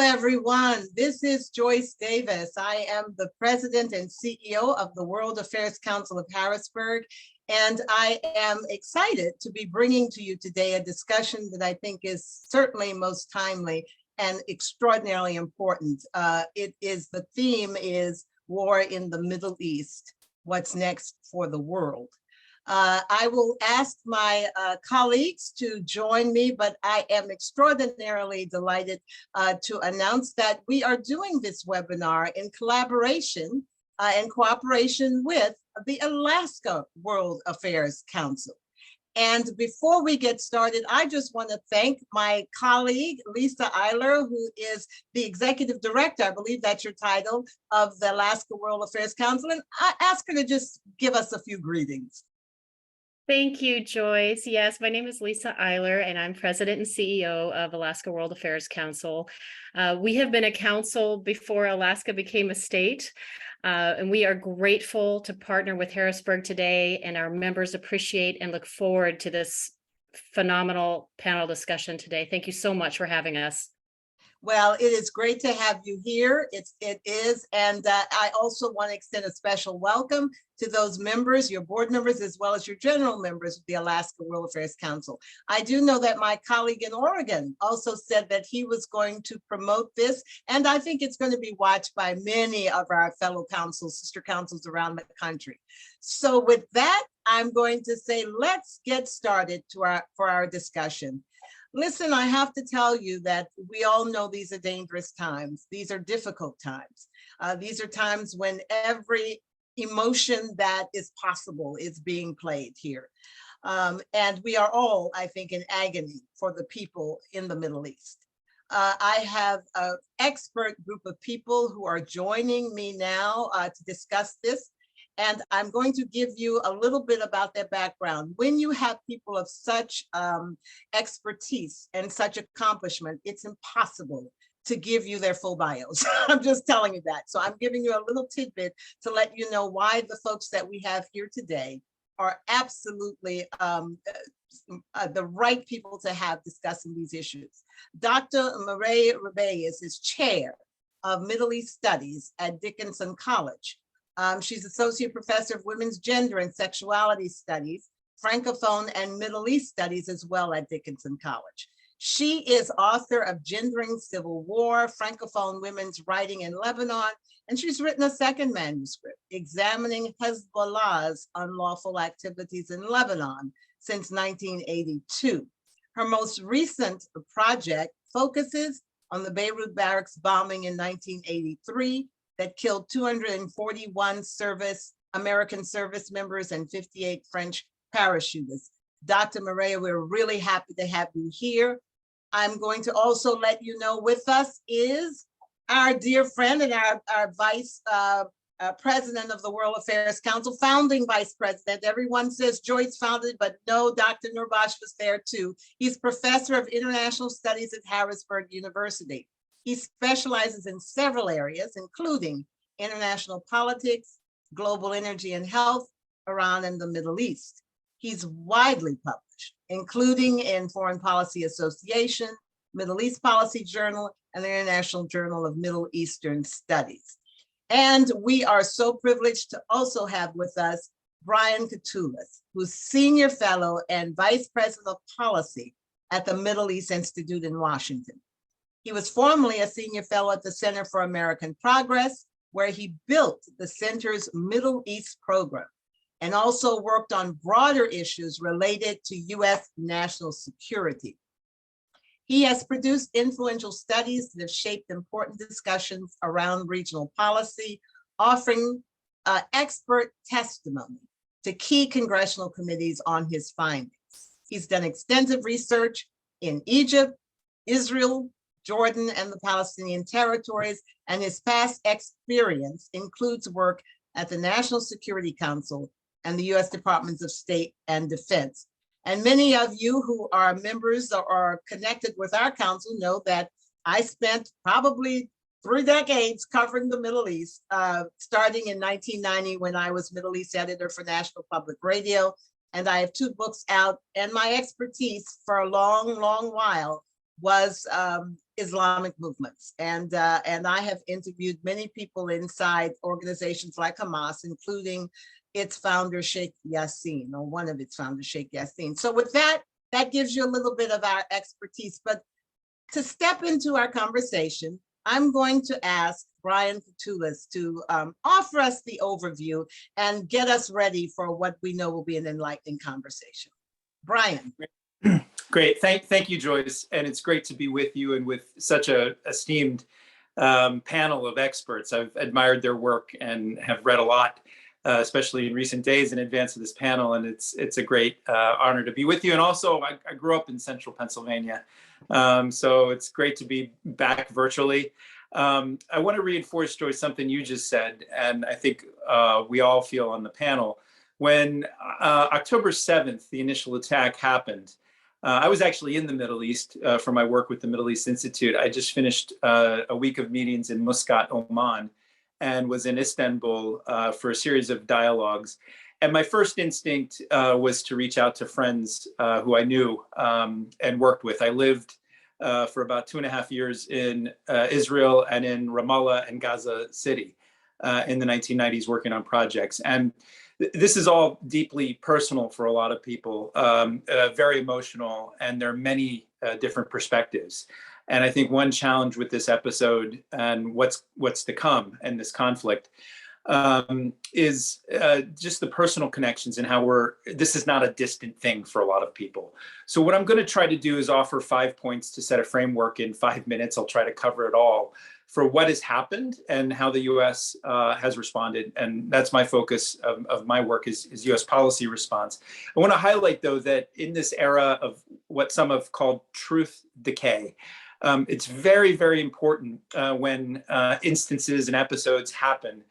everyone. This is Joyce Davis. I am the president and CEO of the World Affairs Council of Harrisburg, and I am excited to be bringing to you today a discussion that I think is certainly most timely and extraordinarily important. The theme is war in the Middle East, what's next for the world. I will ask my colleagues to join me, but I am extraordinarily delighted to announce that we are doing this webinar in collaboration and cooperation with the Alaska World Affairs Council. And before we get started, I just want to thank my colleague, Lisa Eiler, who is the executive director, I believe that's your title, of the Alaska World Affairs Council. And I ask her to just give us a few greetings. Thank you, Joyce. Yes, my name is Lisa Eiler, and I'm president and CEO of Alaska World Affairs Council. We have been a council before Alaska became a state, and we are grateful to partner with Harrisburg today, and our members appreciate and look forward to this phenomenal panel discussion today. Thank you so much for having us. Well, it is great to have you here. It is, and I also want to extend a special welcome to those members, your board members, as well as your general members of the Alaska World Affairs Council. I do know that my colleague in Oregon also said that he was going to promote this, and I think it's going to be watched by many of our fellow councils, sister councils around the country. So with that, I'm going to say, let's get started for our discussion. Listen, I have to tell you that we all know these are dangerous times. These are difficult times. These are times when every emotion that is possible is being played here. And we are all, I think, in agony for the people in the Middle East. I have an expert group of people who are joining me now to discuss this. And I'm going to give you a little bit about their background. When you have people of such expertise and such accomplishment, it's impossible to give you their full bios. I'm just telling you that. So I'm giving you a little tidbit to let you know why the folks that we have here today are absolutely the right people to have discussing these issues. Dr. Rebeiz is chair of Middle East Studies at Dickinson College. She's Associate Professor of Women's Gender and Sexuality Studies, Francophone and Middle East Studies as well at Dickinson College. She is author of Gendering Civil War, Francophone Women's Writing in Lebanon, and she's written a second manuscript, Examining Hezbollah's Unlawful Activities in Lebanon since 1982. Her most recent project focuses on the Beirut barracks bombing in 1983, that killed 241 American service members and 58 French parachutists. Dr. Mirielle, we're really happy to have you here. I'm going to also let you know with us is our dear friend and our vice president of the World Affairs Council, founding vice president. Everyone says Joyce founded, but no, Dr. Noorbaksh was there too. He's professor of international studies at Harrisburg University. He specializes in several areas, including international politics, global energy and health, Iran and the Middle East. He's widely published, including in Foreign Policy Association, Middle East Policy Journal, and the International Journal of Middle Eastern Studies. And we are so privileged to also have with us Brian Katulis, who's Senior Fellow and Vice President of Policy at the Middle East Institute in Washington. He was formerly a senior fellow at the Center for American Progress, where he built the center's Middle East program and also worked on broader issues related to U.S. national security. He has produced influential studies that have shaped important discussions around regional policy, offering expert testimony to key congressional committees on his findings. He's done extensive research in Egypt, Israel, Jordan, and the Palestinian territories, and his past experience includes work at the National Security Council and the U.S. Departments of State and Defense. And many of you who are members or are connected with our council know that I spent probably 3 decades covering the Middle East, starting in 1990 when I was Middle East editor for National Public Radio. And I have 2 books out, and my expertise for a long, long while was Islamic movements. And I have interviewed many people inside organizations like Hamas, including its founder, Sheikh Yassin, or one of its founders, Sheikh Yassin. So with that, that gives you a little bit of our expertise. But to step into our conversation, I'm going to ask Brian Katulis to offer us the overview and get us ready for what we know will be an enlightening conversation. Brian. Great. Thank you, Joyce. And it's great to be with you and with such a esteemed panel of experts. I've admired their work and have read a lot, especially in recent days in advance of this panel. And it's a great honor to be with you. And also, I grew up in central Pennsylvania. So it's great to be back virtually. I want to reinforce, Joyce, something you just said, and I think we all feel on the panel. When October 7th, the initial attack happened, I was actually in the Middle East for my work with the Middle East Institute. I just finished a week of meetings in Muscat, Oman, and was in Istanbul for a series of dialogues. And my first instinct was to reach out to friends who I knew and worked with. I lived for about 2.5 years in Israel and in Ramallah and Gaza City in the 1990s, working on projects. And this is all deeply personal for a lot of people, very emotional, and there are many different perspectives. And I think one challenge with this episode and what's to come and this conflict is just the personal connections and how this is not a distant thing for a lot of people. So what I'm going to try to do is offer 5 points to set a framework in 5 minutes. I'll try to cover it all for what has happened and how the U.S. Has responded. And that's my focus of my work is U.S. policy response. I want to highlight, though, that in this era of what some have called truth decay, it's very, very important when instances and episodes happen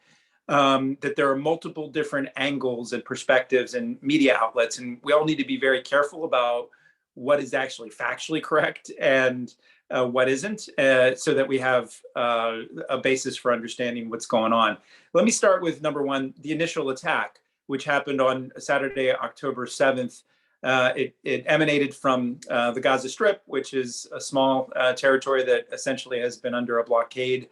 that there are multiple different angles and perspectives and media outlets. And we all need to be very careful about what is actually factually correct and what isn't, so that we have a basis for understanding what's going on. Let me start with number one, the initial attack, which happened on Saturday, October 7th. It emanated from the Gaza Strip, which is a small territory that essentially has been under a blockade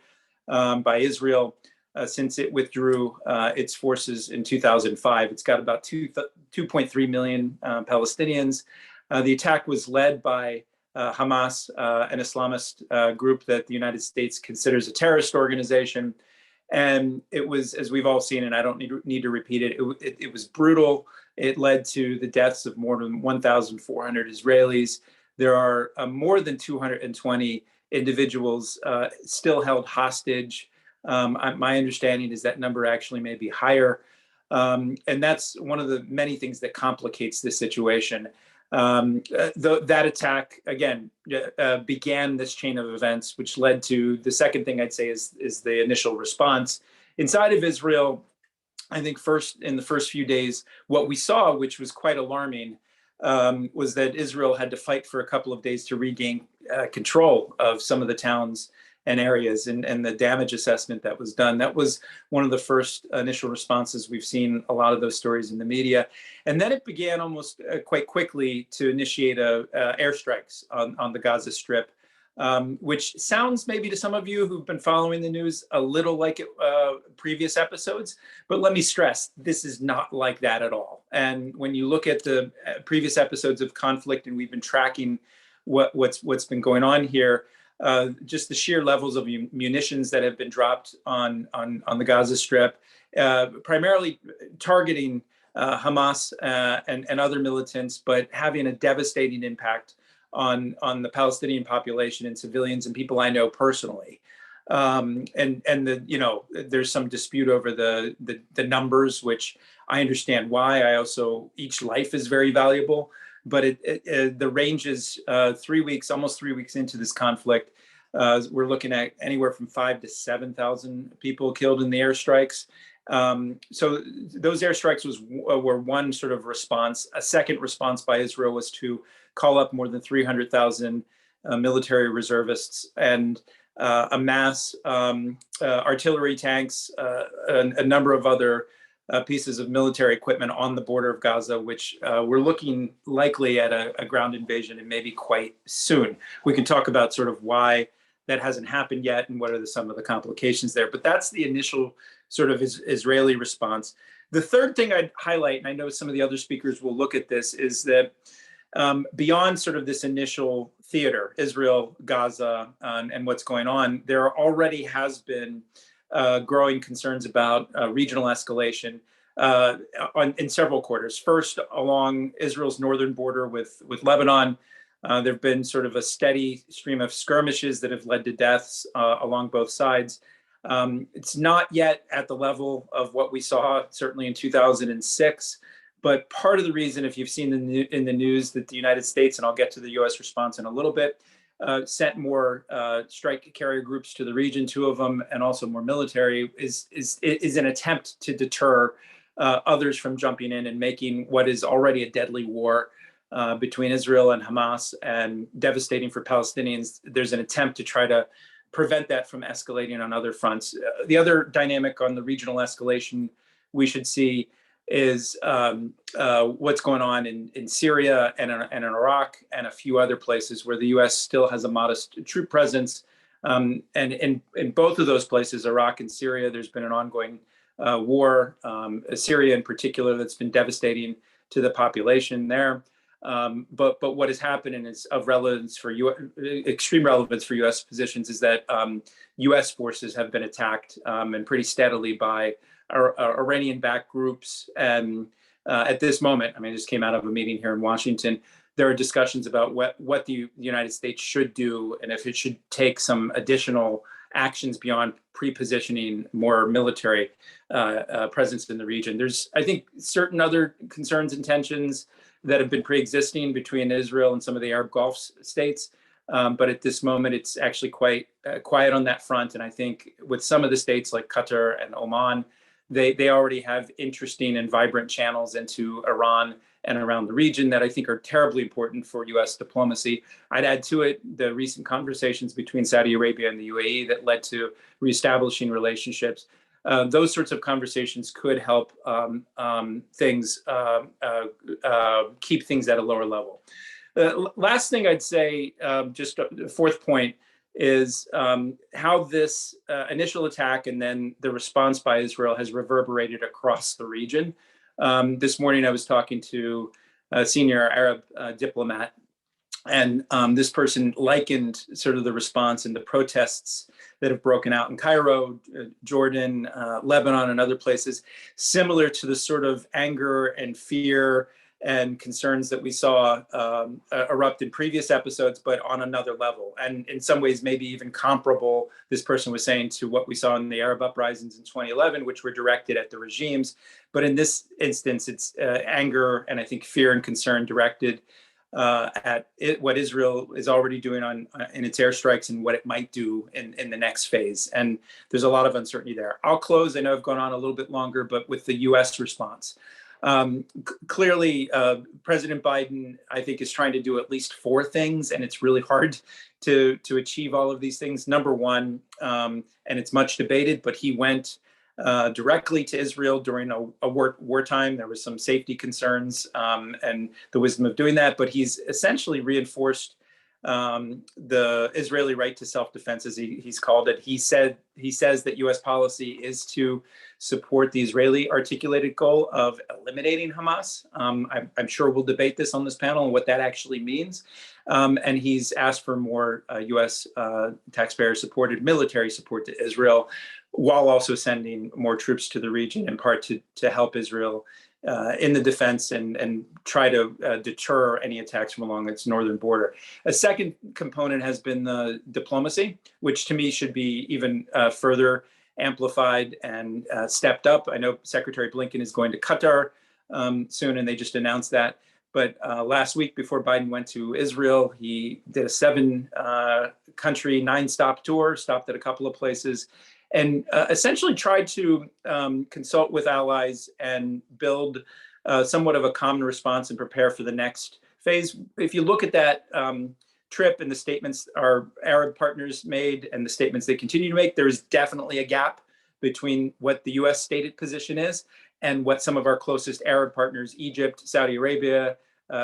by Israel since it withdrew its forces in 2005. It's got about 2.3 million Palestinians. The attack was led by Hamas, an Islamist group that the United States considers a terrorist organization. And it was, as we've all seen, and I don't need to repeat it, it was brutal. It led to the deaths of more than 1,400 Israelis. There are more than 220 individuals still held hostage. My understanding is that number actually may be higher. And that's one of the many things that complicates this situation. That attack, again, began this chain of events, which led to the second thing I'd say is the initial response. Inside of Israel, I think in the first few days, what we saw, which was quite alarming, was that Israel had to fight for a couple of days to regain control of some of the towns and areas, and the damage assessment that was done. That was one of the first initial responses. We've seen a lot of those stories in the media. And then it began almost quite quickly to initiate airstrikes on the Gaza Strip, which sounds maybe to some of you who've been following the news a little like previous episodes. But let me stress, this is not like that at all. And when you look at the previous episodes of conflict, and we've been tracking what's been going on here, just the sheer levels of munitions that have been dropped on the Gaza Strip, primarily targeting Hamas and other militants, but having a devastating impact on the Palestinian population and civilians and people I know personally. And there's some dispute over the numbers, which I understand why. Each life is very valuable. But the range is almost 3 weeks into this conflict. We're looking at anywhere from 5,000 to 7,000 people killed in the airstrikes. So those airstrikes were one sort of response. A second response by Israel was to call up more than 300,000 military reservists and amass artillery tanks, a number of other pieces of military equipment on the border of Gaza, which we're looking likely at a ground invasion and maybe quite soon. We can talk about sort of why that hasn't happened yet, and what are some of the complications there. But that's the initial sort of Israeli response. The third thing I'd highlight, and I know some of the other speakers will look at this, is that beyond sort of this initial theater, Israel, Gaza, and what's going on, there already has been growing concerns about regional escalation in several quarters. First, along Israel's northern border with Lebanon, there have been sort of a steady stream of skirmishes that have led to deaths along both sides. It's not yet at the level of what we saw certainly in 2006, but part of the reason, if you've seen in the news, that the United States, and I'll get to the US response in a little bit, sent more strike carrier groups to the region, 2 of them, and also more military, is an attempt to deter others from jumping in and making what is already a deadly war between Israel and Hamas, and devastating for Palestinians. There's an attempt to try to prevent that from escalating on other fronts. The other dynamic on the regional escalation we should see is what's going on in Syria and in Iraq and a few other places where the U.S. still has a modest troop presence. And in both of those places, Iraq and Syria, there's been an ongoing war, Syria in particular, that's been devastating to the population there. But what has happened, and is of relevance for extreme relevance for U.S. positions, is that U.S. forces have been attacked and pretty steadily by Iranian-backed groups. And at this moment, I mean, I just came out of a meeting here in Washington. There are discussions about what the United States should do, and if it should take some additional actions beyond pre-positioning more military presence in the region. There's, I think, certain other concerns and tensions that have been pre-existing between Israel and some of the Arab Gulf states. But at this moment, it's actually quite quiet on that front. And I think with some of the states like Qatar and Oman, they already have interesting and vibrant channels into Iran and around the region that I think are terribly important for U.S. diplomacy. I'd add to it the recent conversations between Saudi Arabia and the UAE that led to reestablishing relationships. Those sorts of conversations could help things keep things at a lower level. Last thing I'd say, just a fourth point, is how this initial attack and then the response by Israel has reverberated across the region. This morning I was talking to a senior Arab diplomat, and this person likened sort of the response and the protests that have broken out in Cairo, Jordan, Lebanon, and other places, similar to the sort of anger and fear and concerns that we saw erupt in previous episodes, but on another level. And in some ways, maybe even comparable, this person was saying, to what we saw in the Arab uprisings in 2011, which were directed at the regimes. But in this instance, it's anger and I think fear and concern directed at what Israel is already doing in its airstrikes and what it might do in the next phase. And there's a lot of uncertainty there. I'll close. I know I've gone on a little bit longer, but with the U.S. response. Clearly, President Biden, I think, is trying to do at least 4 things, and it's really hard to achieve all of these things. Number one, and it's much debated, but he went directly to Israel during a wartime. There was some safety concerns and the wisdom of doing that, but he's essentially reinforced the Israeli right to self-defense, as he's called it. He says that U.S. policy is to support the Israeli articulated goal of eliminating Hamas. I'm sure we'll debate this on this panel and what that actually means. And he's asked for more U.S. taxpayer-supported military support to Israel, while also sending more troops to the region, in part to help Israel in the defense and try to deter any attacks from along its northern border. A second component has been the diplomacy, which to me should be even further amplified and stepped up. I know Secretary Blinken is going to Qatar soon, and they just announced that. But last week, before Biden went to Israel, he did a 7-country, 9-stop tour, stopped at a couple of places, and essentially tried to consult with allies and build somewhat of a common response and prepare for the next phase. If you look at that trip and the statements our Arab partners made and the statements they continue to make, there's definitely a gap between what the U.S. stated position is and what some of our closest Arab partners, Egypt, Saudi Arabia,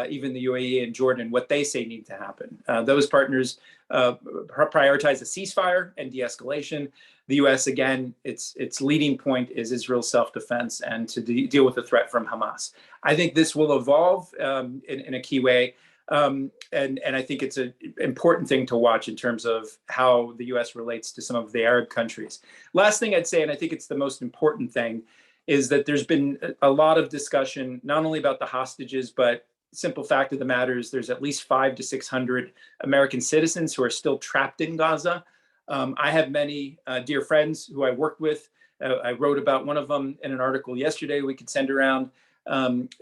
even the UAE and Jordan, what they say need to happen. Those partners prioritize a ceasefire and de-escalation. The U.S., again, its leading point is Israel's self-defense and to deal with the threat from Hamas. I think this will evolve in a key way. And I think it's an important thing to watch in terms of how the U.S. relates to some of the Arab countries. Last thing I'd say, and I think it's the most important thing, is that there's been a lot of discussion, not only about the hostages, but simple fact of the matter is there's at least 500 to 600 American citizens who are still trapped in Gaza. I have many dear friends who I worked with. I wrote about one of them in an article yesterday we could send around.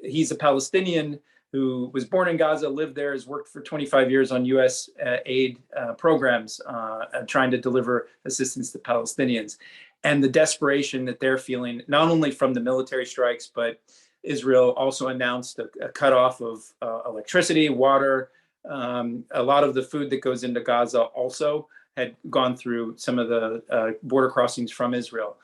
He's a Palestinian who was born in Gaza, lived there, has worked for 25 years on U.S. aid programs, trying to deliver assistance to Palestinians. And the desperation that they're feeling, not only from the military strikes, but Israel also announced a cutoff of electricity, water. A lot of the food that goes into Gaza also had gone through some of the border crossings from Israel.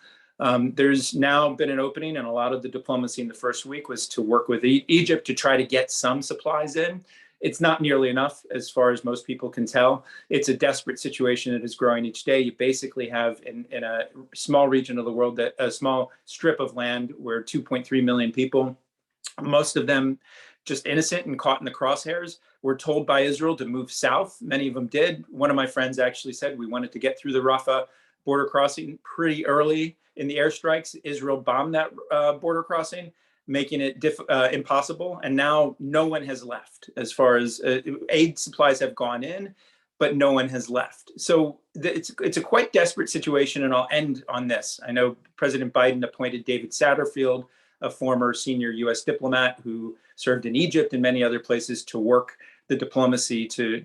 There's now been an opening, and a lot of the diplomacy in the first week was to work with Egypt to try to get some supplies in. It's not nearly enough, as far as most people can tell. It's a desperate situation that is growing each day. You basically have in a small region of the world, that a small strip of land where 2.3 million people, most of them just innocent and caught in the crosshairs, were told by Israel to move south. Many of them did. One of my friends actually said we wanted to get through the Rafah border crossing pretty early in the airstrikes. Israel bombed that border crossing, making it impossible. And now no one has left. As far as aid supplies have gone in, but no one has left. So it's a quite desperate situation, and I'll end on this. I know President Biden appointed David Satterfield, a former senior U.S. diplomat who served in Egypt and many other places, to work the diplomacy to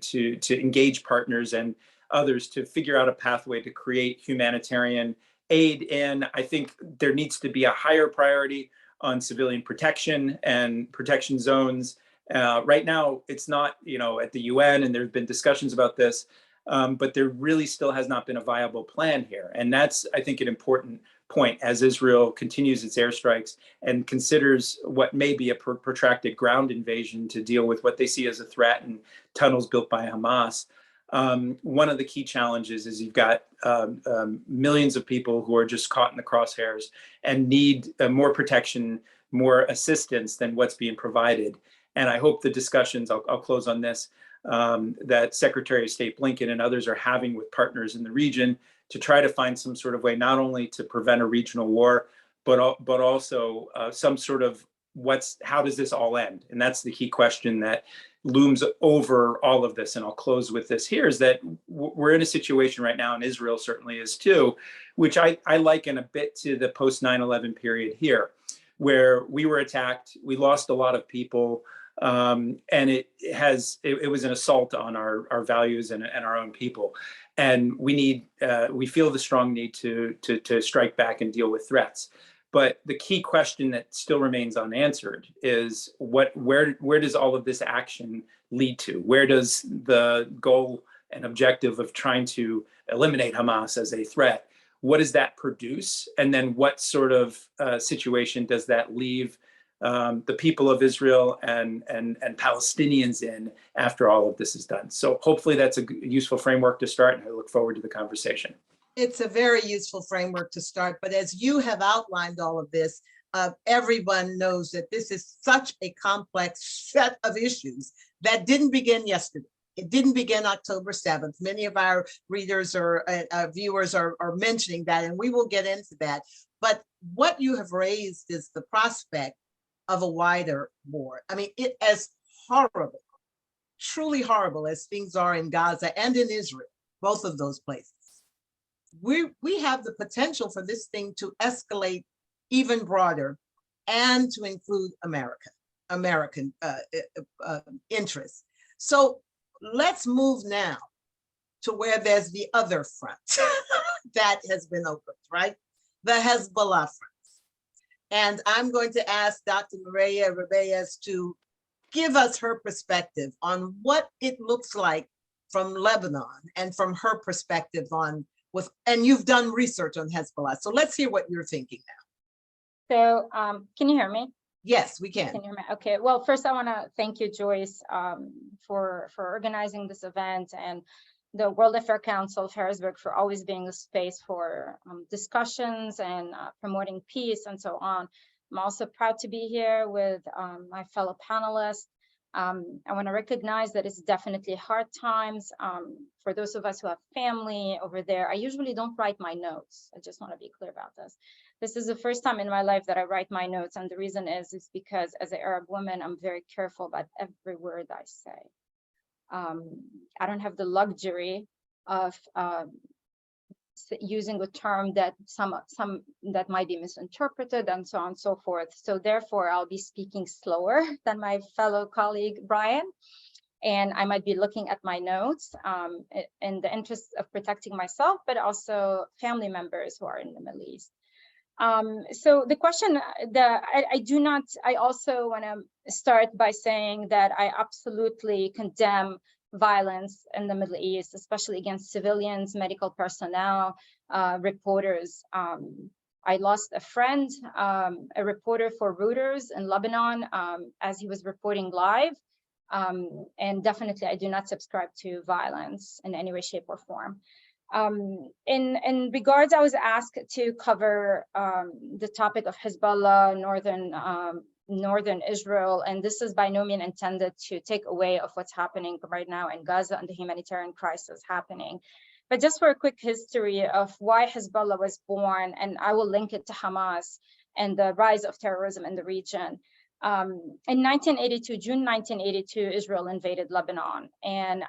engage partners and others to figure out a pathway to create humanitarian aid. And I think there needs to be a higher priority on civilian protection and protection zones. Right now, it's not, at the UN, and there have been discussions about this, but there really still has not been a viable plan here. And that's, I think, an important point as Israel continues its airstrikes and considers what may be a protracted ground invasion to deal with what they see as a threat and tunnels built by Hamas. One of the key challenges is you've got millions of people who are just caught in the crosshairs and need more protection, more assistance than what's being provided. And I hope the discussions, I'll close on this, that Secretary of State Blinken and others are having with partners in the region to try to find some sort of way, not only to prevent a regional war, but also some sort of how does this all end? And that's the key question that looms over all of this. And I'll close with this here, is that we're in a situation right now, and Israel certainly is too, which I liken a bit to the post 9/11 period here, where we were attacked, we lost a lot of people, and it was an assault on our values and our own people. And we feel the strong need to strike back and deal with threats. But the key question that still remains unanswered is where does all of this action lead to? Where does the goal and objective of trying to eliminate Hamas as a threat, what does that produce? And then what sort of situation does that leave the people of Israel and Palestinians in after all of this is done? So hopefully that's a useful framework to start, and I look forward to the conversation. It's a very useful framework to start, but as you have outlined all of this, everyone knows that this is such a complex set of issues that didn't begin yesterday. It didn't begin October 7th. Many of our readers or viewers are mentioning that, and we will get into that. But what you have raised is the prospect of a wider war. I mean, it as horrible, truly horrible as things are in Gaza and in Israel, both of those places. We have the potential for this thing to escalate even broader and to include American interests. So let's move now to where there's the other front that has been opened, right? The Hezbollah front. And I'm going to ask Dr. Mirielle Rebeiz to give us her perspective on what it looks like from Lebanon and from her perspective and you've done research on Hezbollah. So let's hear what you're thinking now. So can you hear me? Yes, we can. Can you hear me? Okay. Well, first I want to thank you, Joyce, for organizing this event, and the World Affairs Council of Harrisburg for always being a space for discussions and promoting peace and so on. I'm also proud to be here with my fellow panelists. I want to recognize that it's definitely hard times for those of us who have family over there. I usually don't write my notes. I just want to be clear about this. This is the first time in my life that I write my notes, and the reason is because as an Arab woman, I'm very careful about every word I say. I don't have the luxury of using a term that some that might be misinterpreted and so on and so forth. So therefore, I'll be speaking slower than my fellow colleague Brian, and I might be looking at my notes in the interest of protecting myself, but also family members who are in the Middle East. So the question, I also want to start by saying that I absolutely condemn violence in the Middle East, especially against civilians, medical personnel, reporters. I lost a friend, a reporter for Reuters in Lebanon, as he was reporting live. And definitely, I do not subscribe to violence in any way, shape, or form. In regards, I was asked to cover the topic of Hezbollah, northern Israel, and this is by no means intended to take away of what's happening right now in Gaza and the humanitarian crisis happening. But just for a quick history of why Hezbollah was born, and I will link it to Hamas and the rise of terrorism in the region. In 1982, June 1982, Israel invaded Lebanon, and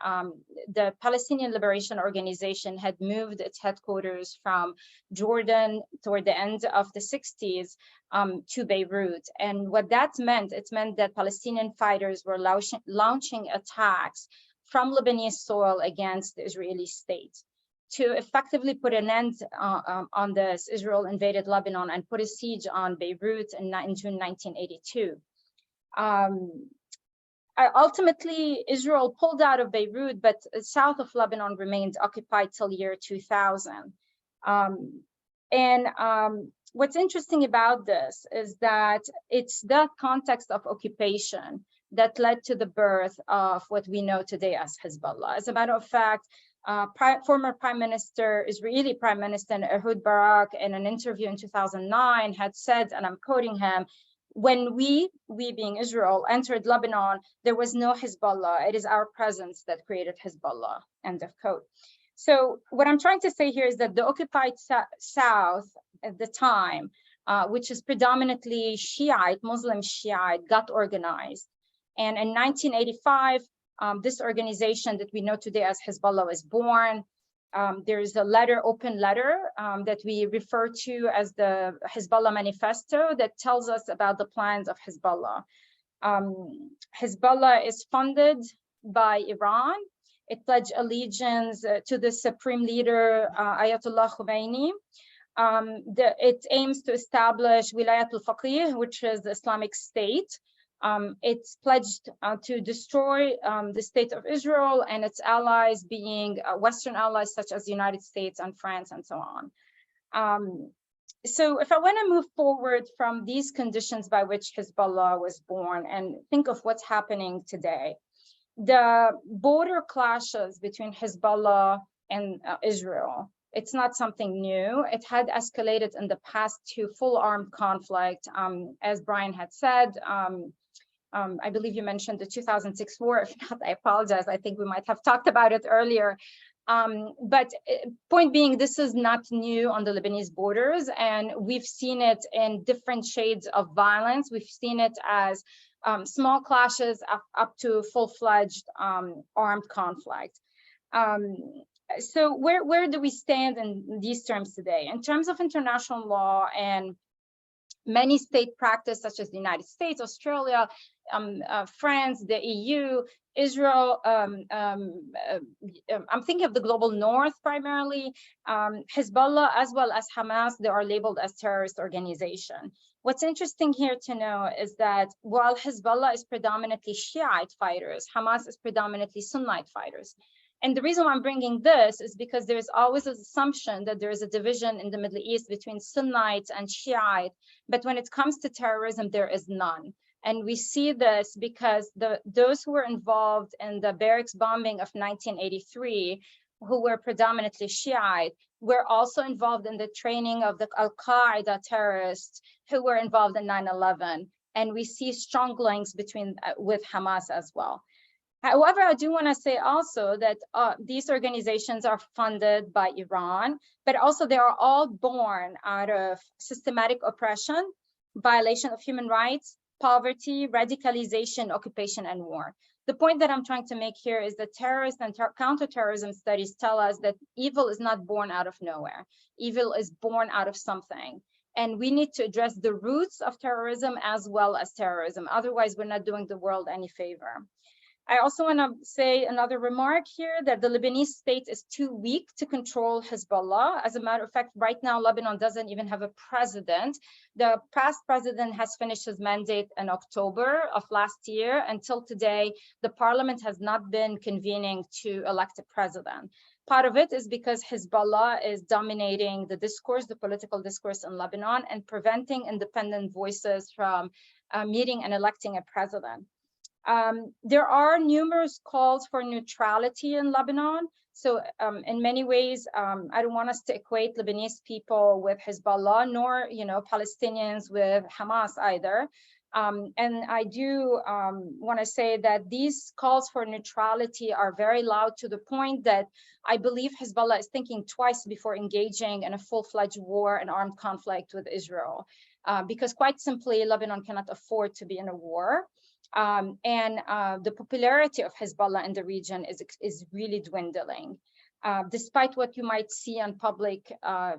the Palestinian Liberation Organization had moved its headquarters from Jordan toward the end of the 60s to Beirut. And what that meant, it meant that Palestinian fighters were launching attacks from Lebanese soil against the Israeli state. To effectively put an end on this, Israel invaded Lebanon and put a siege on Beirut in June 1982. Ultimately, Israel pulled out of Beirut, but south of Lebanon remained occupied till year 2000. What's interesting about this is that it's that context of occupation that led to the birth of what we know today as Hezbollah. As a matter of fact, former Israeli Prime Minister Ehud Barak, in an interview in 2009, had said, and I'm quoting him, "When we being Israel, entered Lebanon, there was no Hezbollah. It is our presence that created Hezbollah," end of quote. So what I'm trying to say here is that the occupied South at the time, which is predominantly Shiite, Muslim Shiite, got organized. And in 1985, this organization that we know today as Hezbollah was born. There is a open letter that we refer to as the Hezbollah Manifesto that tells us about the plans of Hezbollah. Hezbollah is funded by Iran. It pledged allegiance to the supreme leader, Ayatollah Khomeini. It aims to establish Wilayat al-Faqih, which is the Islamic State. It's pledged to destroy the state of Israel and its allies, being Western allies such as the United States and France and so on. So if I want to move forward from these conditions by which Hezbollah was born and think of what's happening today, the border clashes between Hezbollah and Israel, it's not something new. It had escalated in the past to full armed conflict. As Brian had said, I believe you mentioned the 2006 war. If not, I apologize. I think we might have talked about it earlier. But point being, this is not new on the Lebanese borders, and we've seen it in different shades of violence. We've seen it as small clashes up to full-fledged armed conflict. So where do we stand in these terms today? In terms of international law and many state practice, such as the United States, Australia, France, the EU, Israel, I'm thinking of the global north primarily, Hezbollah as well as Hamas, they are labeled as terrorist organization. What's interesting here to know is that while Hezbollah is predominantly Shiite fighters, Hamas is predominantly Sunnite fighters. And the reason why I'm bringing this is because there's always this assumption that there is a division in the Middle East between Sunnites and Shiite, but when it comes to terrorism, there is none. And we see this because those who were involved in the barracks bombing of 1983, who were predominantly Shiite, were also involved in the training of the Al-Qaeda terrorists who were involved in 9/11. And we see strong links with Hamas as well. However, I do want to say also that these organizations are funded by Iran, but also they are all born out of systematic oppression, violation of human rights, poverty, radicalization, occupation, and war. The point that I'm trying to make here is that terrorist and counterterrorism studies tell us that evil is not born out of nowhere. Evil is born out of something. And we need to address the roots of terrorism as well as terrorism. Otherwise, we're not doing the world any favor. I also want to say another remark here that the Lebanese state is too weak to control Hezbollah. As a matter of fact, right now, Lebanon doesn't even have a president. The past president has finished his mandate in October of last year. Until today, the parliament has not been convening to elect a president. Part of it is because Hezbollah is dominating the discourse, the political discourse in Lebanon, and preventing independent voices from meeting and electing a president. There are numerous calls for neutrality in Lebanon. So in many ways, I don't want us to equate Lebanese people with Hezbollah, nor Palestinians with Hamas either. And I do want to say that these calls for neutrality are very loud, to the point that I believe Hezbollah is thinking twice before engaging in a full-fledged war and armed conflict with Israel, because quite simply, Lebanon cannot afford to be in a war. The popularity of Hezbollah in the region is really dwindling, despite what you might see on public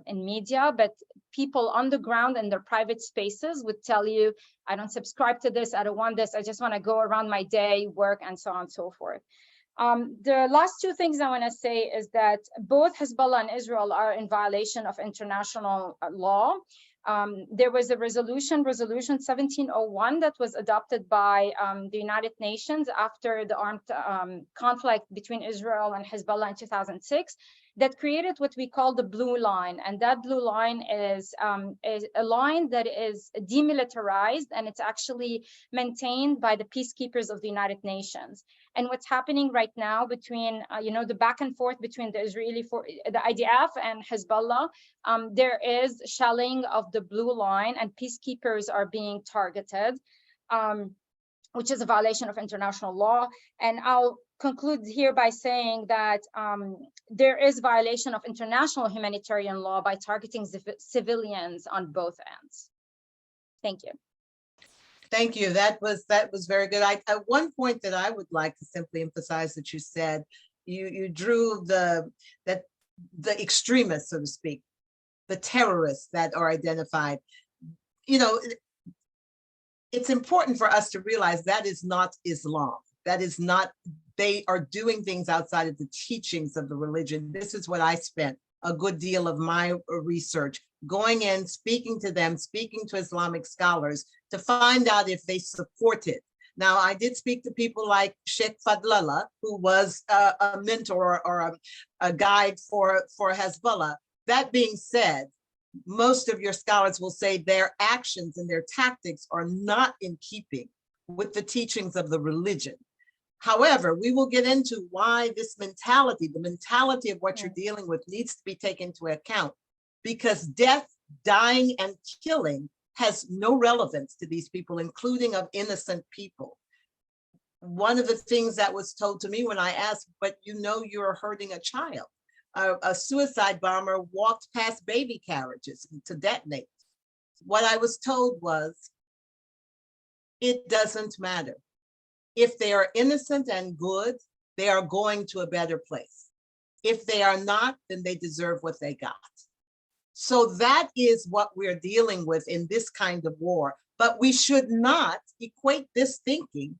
in media. But people on the ground in their private spaces would tell you, I don't subscribe to this, I don't want this, I just want to go around my day, work, and so on and so forth. The last two things I want to say is that both Hezbollah and Israel are in violation of international law. There was a resolution 1701, that was adopted by the United Nations after the armed conflict between Israel and Hezbollah in 2006, that created what we call the blue line. And that blue line is a line that is demilitarized, and it's actually maintained by the peacekeepers of the United Nations. And what's happening right now between, the back and forth between the IDF and Hezbollah, there is shelling of the blue line, and peacekeepers are being targeted, which is a violation of international law. And I'll conclude here by saying that there is violation of international humanitarian law by targeting civilians on both ends. Thank you. Thank you. That was very good. One point that I would like to simply emphasize that you said, you drew the extremists, so to speak, the terrorists that are identified. It's important for us to realize that is not Islam. That is not, they are doing things outside of the teachings of the religion. This is what I spent a good deal of my research going in, speaking to them, speaking to Islamic scholars to find out if they support it. Now, I did speak to people like Sheikh Fadlallah, who was a mentor or a guide for Hezbollah. That being said, most of your scholars will say their actions and their tactics are not in keeping with the teachings of the religion. However, we will get into why this mentality, the mentality of what you're dealing with, needs to be taken into account, because death, dying, and killing has no relevance to these people, including of innocent people. One of the things that was told to me when I asked, but you're hurting a child. A suicide bomber walked past baby carriages to detonate. What I was told was, it doesn't matter. If they are innocent and good, they are going to a better place. If they are not, then they deserve what they got. So that is what we're dealing with in this kind of war. But we should not equate this thinking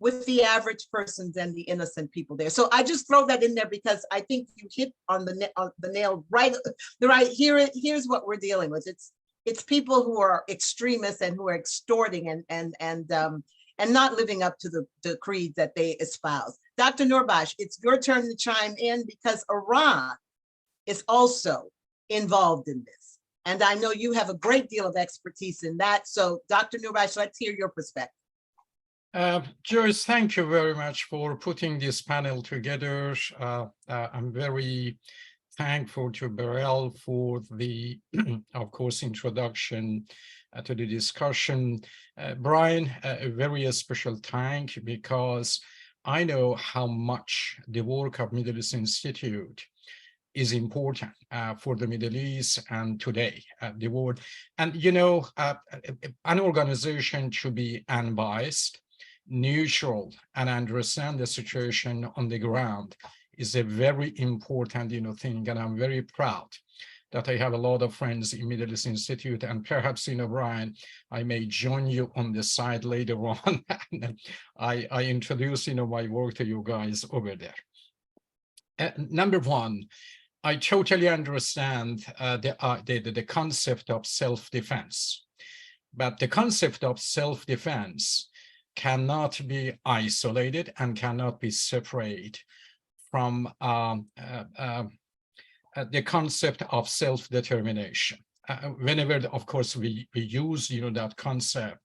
with the average persons and the innocent people there. So I just throw that in there because I think you hit on the nail right here. Here's what we're dealing with. It's people who are extremists and who are extorting and not living up to the creed that they espouse. Dr. Noorbaksh, it's your turn to chime in because Iran is also involved in this. And I know you have a great deal of expertise in that. So Dr. Noorbaksh, let's hear your perspective. Joyce, thank you very much for putting this panel together. I'm very thankful to Mirielle for the, of course, introduction to the discussion. Brian, a very special thank because I know how much the work of Middle East Institute is important for the Middle East and today, the world. And, you know, an organization should be unbiased, neutral, and understand the situation on the ground is a very important, you know, thing. And I'm very proud that I have a lot of friends in Middle East Institute, and perhaps, you know, Brian, I may join you on the side later on. I introduce, you know, my work to you guys over there. Number one, I totally understand the concept of self-defense, but the concept of self-defense cannot be isolated and cannot be separated from the concept of self-determination. Whenever, of course, we use, you know, that concept,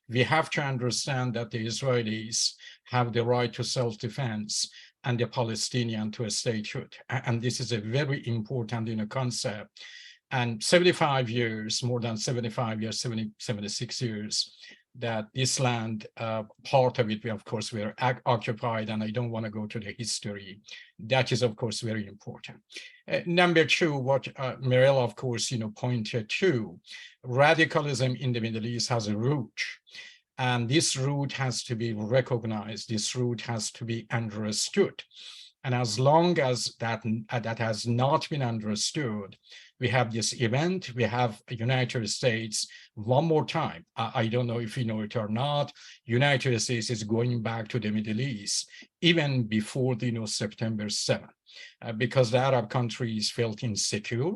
we have to understand that the Israelis have the right to self-defense and the Palestinian to a statehood. And this is a very important, you know, concept. And 75 years, more than 75 years, 76 years, that this land, part of it, we, of course, were occupied, and I don't want to go to the history. That is, of course, very important. Number two, what Mirielle, of course, you know, pointed to, radicalism in the Middle East has a root, and this root has to be recognized. This root has to be understood. And as long as that has not been understood, we have this event, we have United States, one more time, I don't know if you know it or not, United States is going back to the Middle East, even before the, you know, September 7th, because the Arab countries felt insecure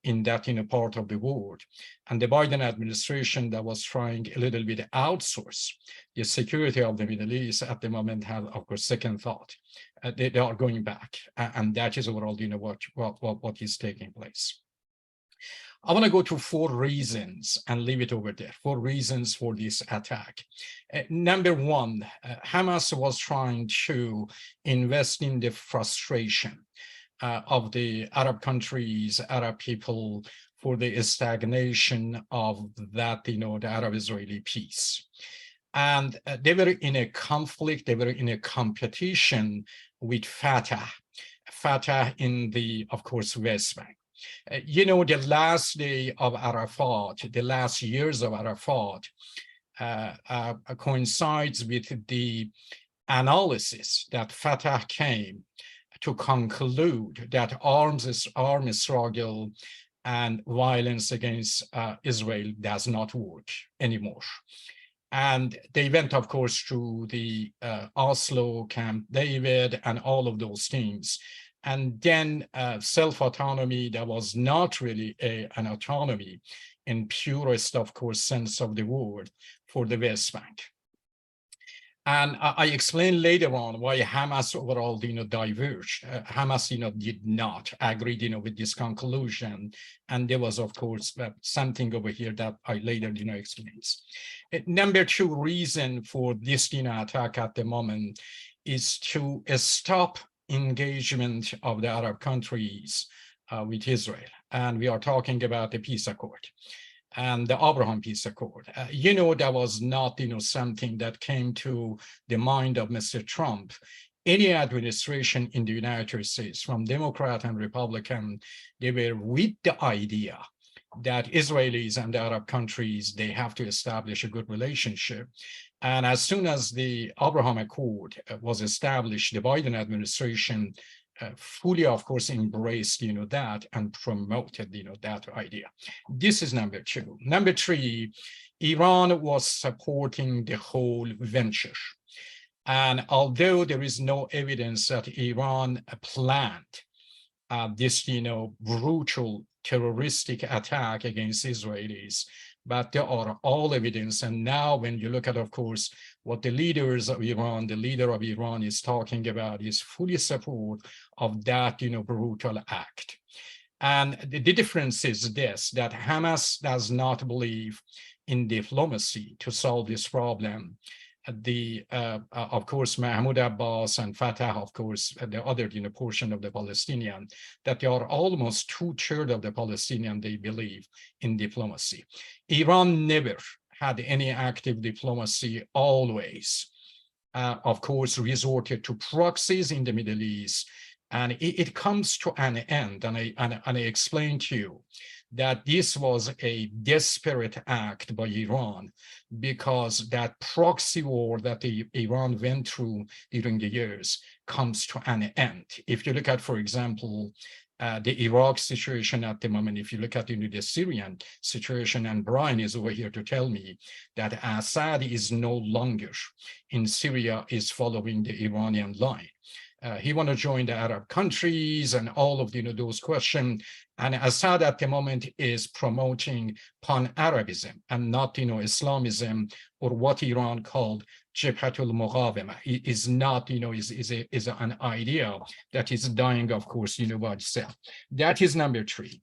in that, you know, part of the world. And the Biden administration that was trying a little bit to outsource the security of the Middle East at the moment have, of course, second thought. They are going back, and that is overall, you know, what is taking place. I want to go to 4 reasons and leave it over there. 4 reasons for this attack. Number one, Hamas was trying to invest in the frustration of the Arab countries, Arab people, for the stagnation of that, you know, the Arab-Israeli peace. And they were in a conflict, they were in a competition with Fatah in the, of course, West Bank. You know, the last day of Arafat, the last years of Arafat coincides with the analysis that Fatah came to conclude that arms struggle and violence against Israel does not work anymore. And they went, of course, to the Oslo, Camp David, and all of those things. And then self-autonomy that was not really an autonomy in purest, of course, sense of the word for the West Bank. And I explain later on why Hamas overall, you know, diverged. Hamas, you know, did not agree, you know, with this conclusion. And there was, of course, something over here that I later, you know, explains. Number 2 reason for this, you know, attack at the moment is to stop engagement of the Arab countries with Israel. And we are talking about the peace accord and the Abraham Peace Accord. You know, that was not, you know, something that came to the mind of Mr. Trump. Any administration in the United States, from Democrat and Republican, they were with the idea that Israelis and the Arab countries, they have to establish a good relationship. And as soon as the Abraham Accord was established, the Biden administration fully, of course, embraced, you know, that and promoted, you know, that idea. This is number 2. Number 3, Iran was supporting the whole venture. And although there is no evidence that Iran planned this, you know, brutal terroristic attack against Israelis, but there are all evidence. And now when you look at, of course, what the leaders of Iran, the leader of Iran is talking about is fully support of that, brutal act. And the difference is this, that Hamas does not believe in diplomacy to solve this problem. Of course, Mahmoud Abbas and Fatah, of course, the other portion of the Palestinian, that they are almost 2/3 of the Palestinian, they believe in diplomacy. Iran never had any active diplomacy, always, of course, resorted to proxies in the Middle East. And it comes to an end, and I explained to you that this was a desperate act by Iran, because that proxy war that Iran went through during the years comes to an end. If you look at, for example, the Iraq situation at the moment, if you look at the Syrian situation, and Brian is over here to tell me that Assad is no longer in Syria, is following the Iranian line. He want to join the Arab countries and all of those questions. And Assad at the moment is promoting pan-Arabism and not Islamism, or what Iran called Jabhatul Muqawama. It is not, is an idea that is dying, of course, by itself. That is number 3.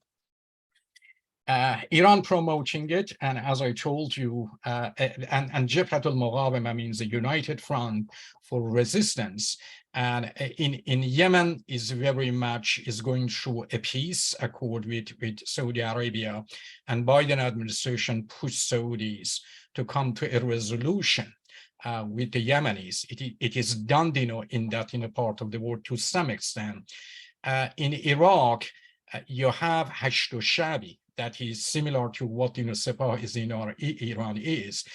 Iran promoting it, and as I told you, and Jabhatul Muqawama means a united front for resistance. And in Yemen is very much is going through a peace accord with Saudi Arabia, and Biden administration pushed Saudis to come to a resolution with the Yemenis. It is done, in that part of the world to some extent. In Iraq, you have Hashd al-Shabi, that is similar to what Sepah is in Iran is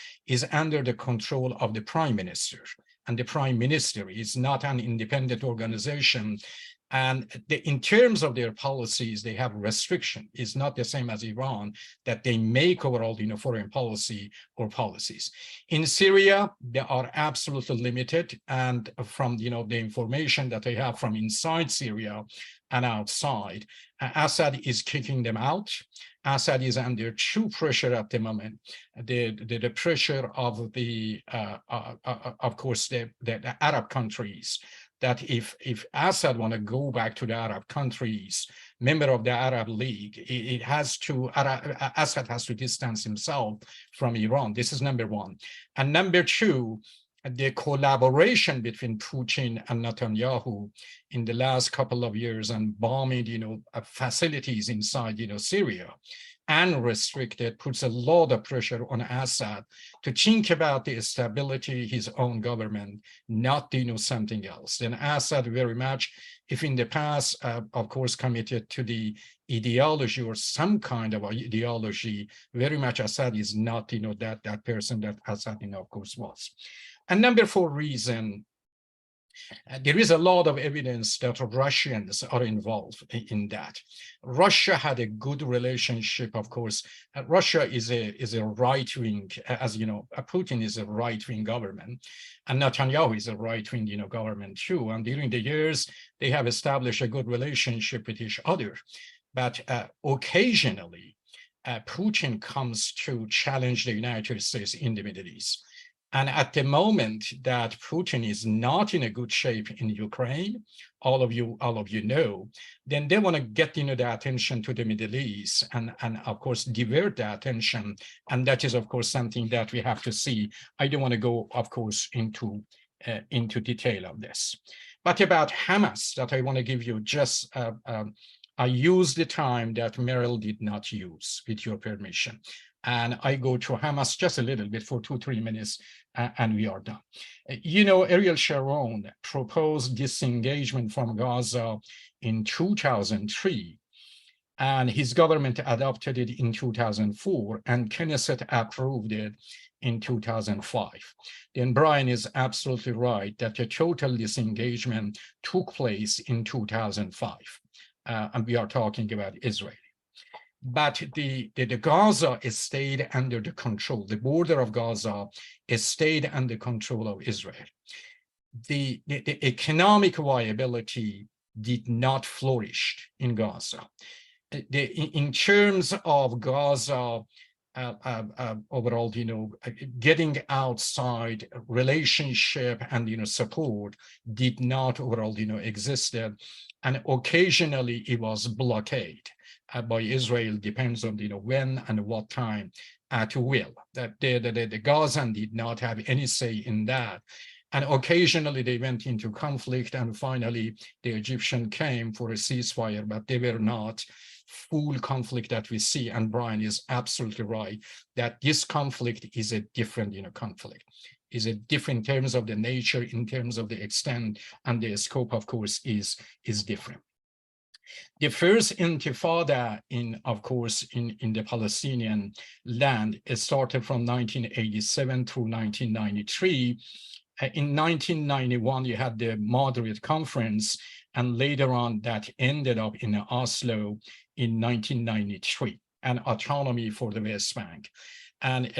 under the control of the prime minister. And the prime minister is not an independent organization. And in terms of their policies, they have restriction. It's not the same as Iran, that they make overall foreign policy or policies. In Syria, they are absolutely limited. And from the information that they have from inside Syria and outside, Assad is kicking them out. Assad is under true pressure at the moment. The pressure of of course, the Arab countries, that if Assad want to go back to the Arab countries, member of the Arab League, Assad has to distance himself from Iran. This is number 1. And number 2, the collaboration between Putin and Netanyahu in the last couple of years, and bombing, facilities inside, Syria, and restricted, puts a lot of pressure on Assad to think about the stability of his own government, not something else. Then Assad very much, if in the past, of course, committed to the ideology or some kind of ideology, very much Assad is not, that person that Assad, of course, was. And number 4 reason, there is a lot of evidence that Russians are involved in that. Russia had a good relationship, of course. Russia is a right-wing, as you know, Putin is a right-wing government, and Netanyahu is a right-wing, government too. And during the years, they have established a good relationship with each other. But occasionally, Putin comes to challenge the United States in the Middle East. And at the moment that Putin is not in a good shape in Ukraine, all of you know, then they want to get the attention to the Middle East and of course divert the attention. And that is of course something that we have to see. I don't want to go, of course, into detail of this. But about Hamas, that I want to give you just I use the time that Mirielle did not use, with your permission. And I go to Hamas just a little bit for 2-3 minutes, and we are done. Ariel Sharon proposed disengagement from Gaza in 2003, and his government adopted it in 2004, and Knesset approved it in 2005. Then Brian is absolutely right that the total disengagement took place in 2005, and we are talking about Israel. But the Gaza is stayed under the control. The border of Gaza is stayed under control of Israel. The economic viability did not flourish in Gaza. In terms of Gaza, overall, getting outside relationship and, support did not overall, existed. And occasionally it was blockade by Israel, depends on, when and what time at will. That the Gazan did not have any say in that. And occasionally they went into conflict, and finally the Egyptian came for a ceasefire, but they were not full conflict that we see. And Brian is absolutely right that this conflict is a different, conflict. Is a different in terms of the nature, in terms of the extent, and the scope, of course, is different. The first intifada of course, in the Palestinian land, it started from 1987 through 1993. In 1991, you had the Moderate conference, and later on that ended up in Oslo in 1993, and autonomy for the West Bank. And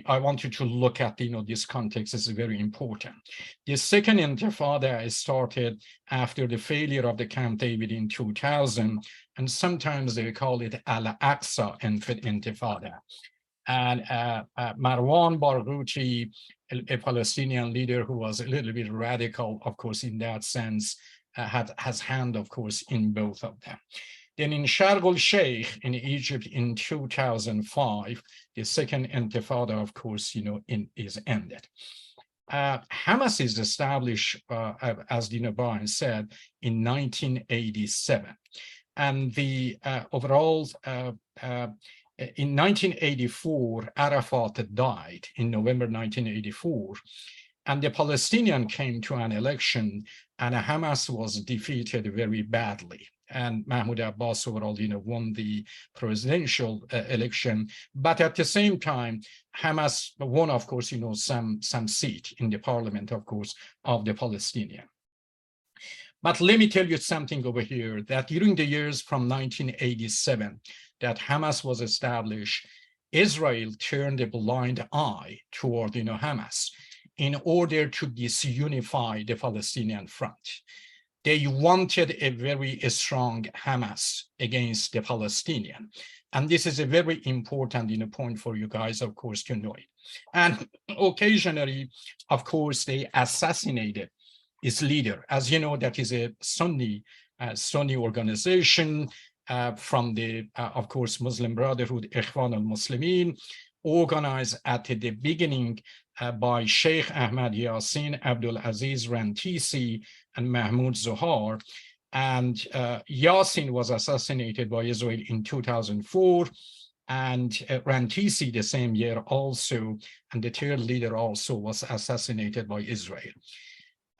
I want you to look at, this context is very important. The second intifada started after the failure of the Camp David in 2000, and sometimes they call it Al-Aqsa intifada. And Marwan Barghouti, a Palestinian leader who was a little bit radical, of course, in that sense, has hand, of course, in both of them. Then in Sharm el-Sheikh in Egypt in 2005, the second intifada, of course, is ended. Hamas is established, as Brian said, in 1987. And the overall, in 1984, Arafat died in November 1984, and the Palestinian came to an election, and Hamas was defeated very badly. And Mahmoud Abbas overall, won the presidential election. But at the same time, Hamas won, of course, some seat in the parliament, of course, of the Palestinian. But let me tell you something over here, that during the years from 1987 that Hamas was established, Israel turned a blind eye toward, Hamas in order to disunify the Palestinian front. They wanted a very strong Hamas against the Palestinian. And this is a very important point for you guys, of course, to know it. And occasionally, of course, they assassinated its leader. As you know, that is a Sunni organization from the, of course, Muslim Brotherhood, Ikhwan al-Muslimin, organized at the beginning by Sheikh Ahmad Yassin, Abdul Aziz Rantisi, and Mahmoud Zohar. And Yassin was assassinated by Israel in 2004, and Rantisi the same year also, and the third leader also was assassinated by Israel.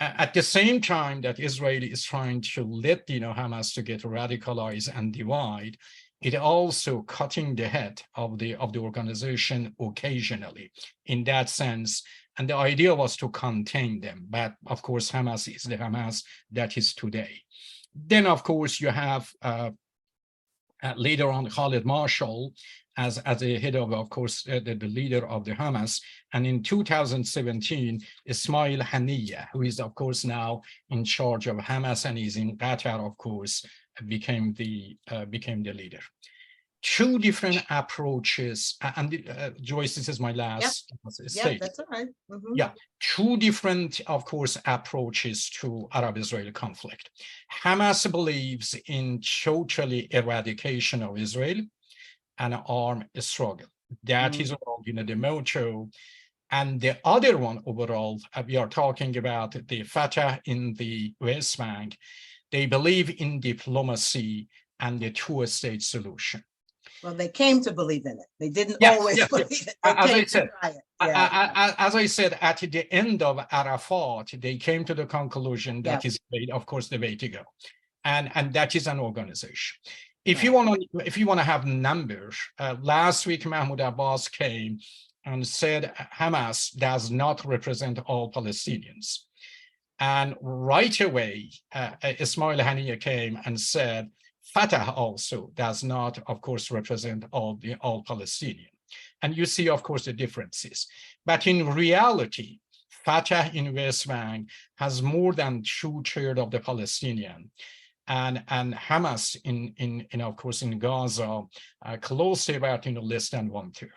At the same time that Israel is trying to let Hamas to get radicalized and divide, it also cutting the head of the organization occasionally in that sense. And the idea was to contain them. But of course, Hamas is the Hamas that is today. Then, of course, you have later on Khalid Marshall as a head of course, the leader of the Hamas. And in 2017, Ismail Haniyeh, who is, of course, now in charge of Hamas and is in Qatar, of course, became the leader. Two different approaches, and Joyce, this is my last statement. Yeah, that's all right. Mm-hmm. Yeah, two different, of course, approaches to Arab-Israeli conflict. Hamas believes in totally eradication of Israel and an armed struggle. That is overall, the motto. And the other one overall, we are talking about the Fatah in the West Bank. They believe in diplomacy and the two-state solution. Well, they came to believe in it. They didn't always believe it. As I said, at the end of Arafat, they came to the conclusion that is, of course, the way to go, and that is an organization. If you want to have numbers, last week Mahmoud Abbas came and said Hamas does not represent all Palestinians, and right away Ismail Haniyeh came and said Fatah also does not, of course, represent all Palestinian. And you see, of course, the differences. But in reality, Fatah in West Bank has more than 2/3 of the Palestinian. and Hamas in of course in Gaza, closely about less than 1/3.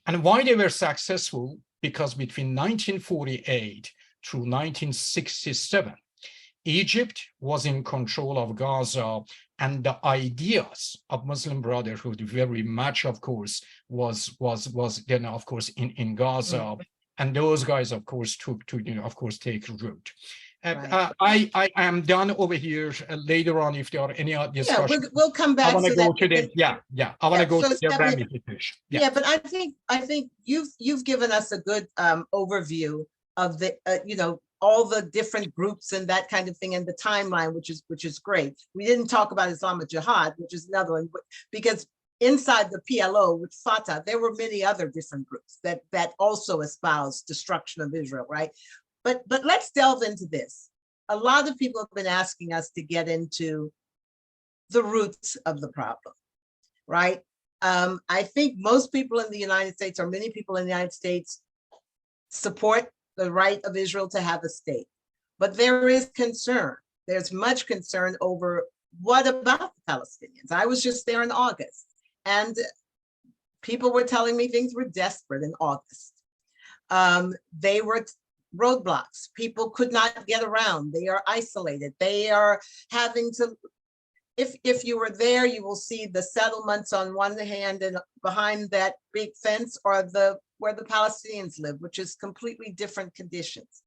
And why they were successful? Because between 1948 through 1967, Egypt was in control of Gaza, and the ideas of Muslim Brotherhood very much, of course, was then, of course, in Gaza, and those guys, of course, took to of course take root. Right. I am done over here. Later on, if there are any discussions, we'll come back. I want to so go that to we the can- I want to go so to the Stephanie- ramification. Yeah, but I think you've given us a good overview of the all the different groups and that kind of thing, and the timeline, which is great. We didn't talk about Islamic Jihad, which is another one, because inside the PLO with Fatah, there were many other different groups that also espoused destruction of Israel, right? But let's delve into this. A lot of people have been asking us to get into the roots of the problem, right? I think most people in the United States, or many people in the United States, support the right of Israel to have a state. But there is concern. There's much concern over what about the Palestinians? I was just there in August, and people were telling me things were desperate in August. They were roadblocks. People could not get around. They are isolated. They are having to, if you were there, you will see the settlements on one hand and behind that big fence are where the Palestinians live, which is completely different conditions.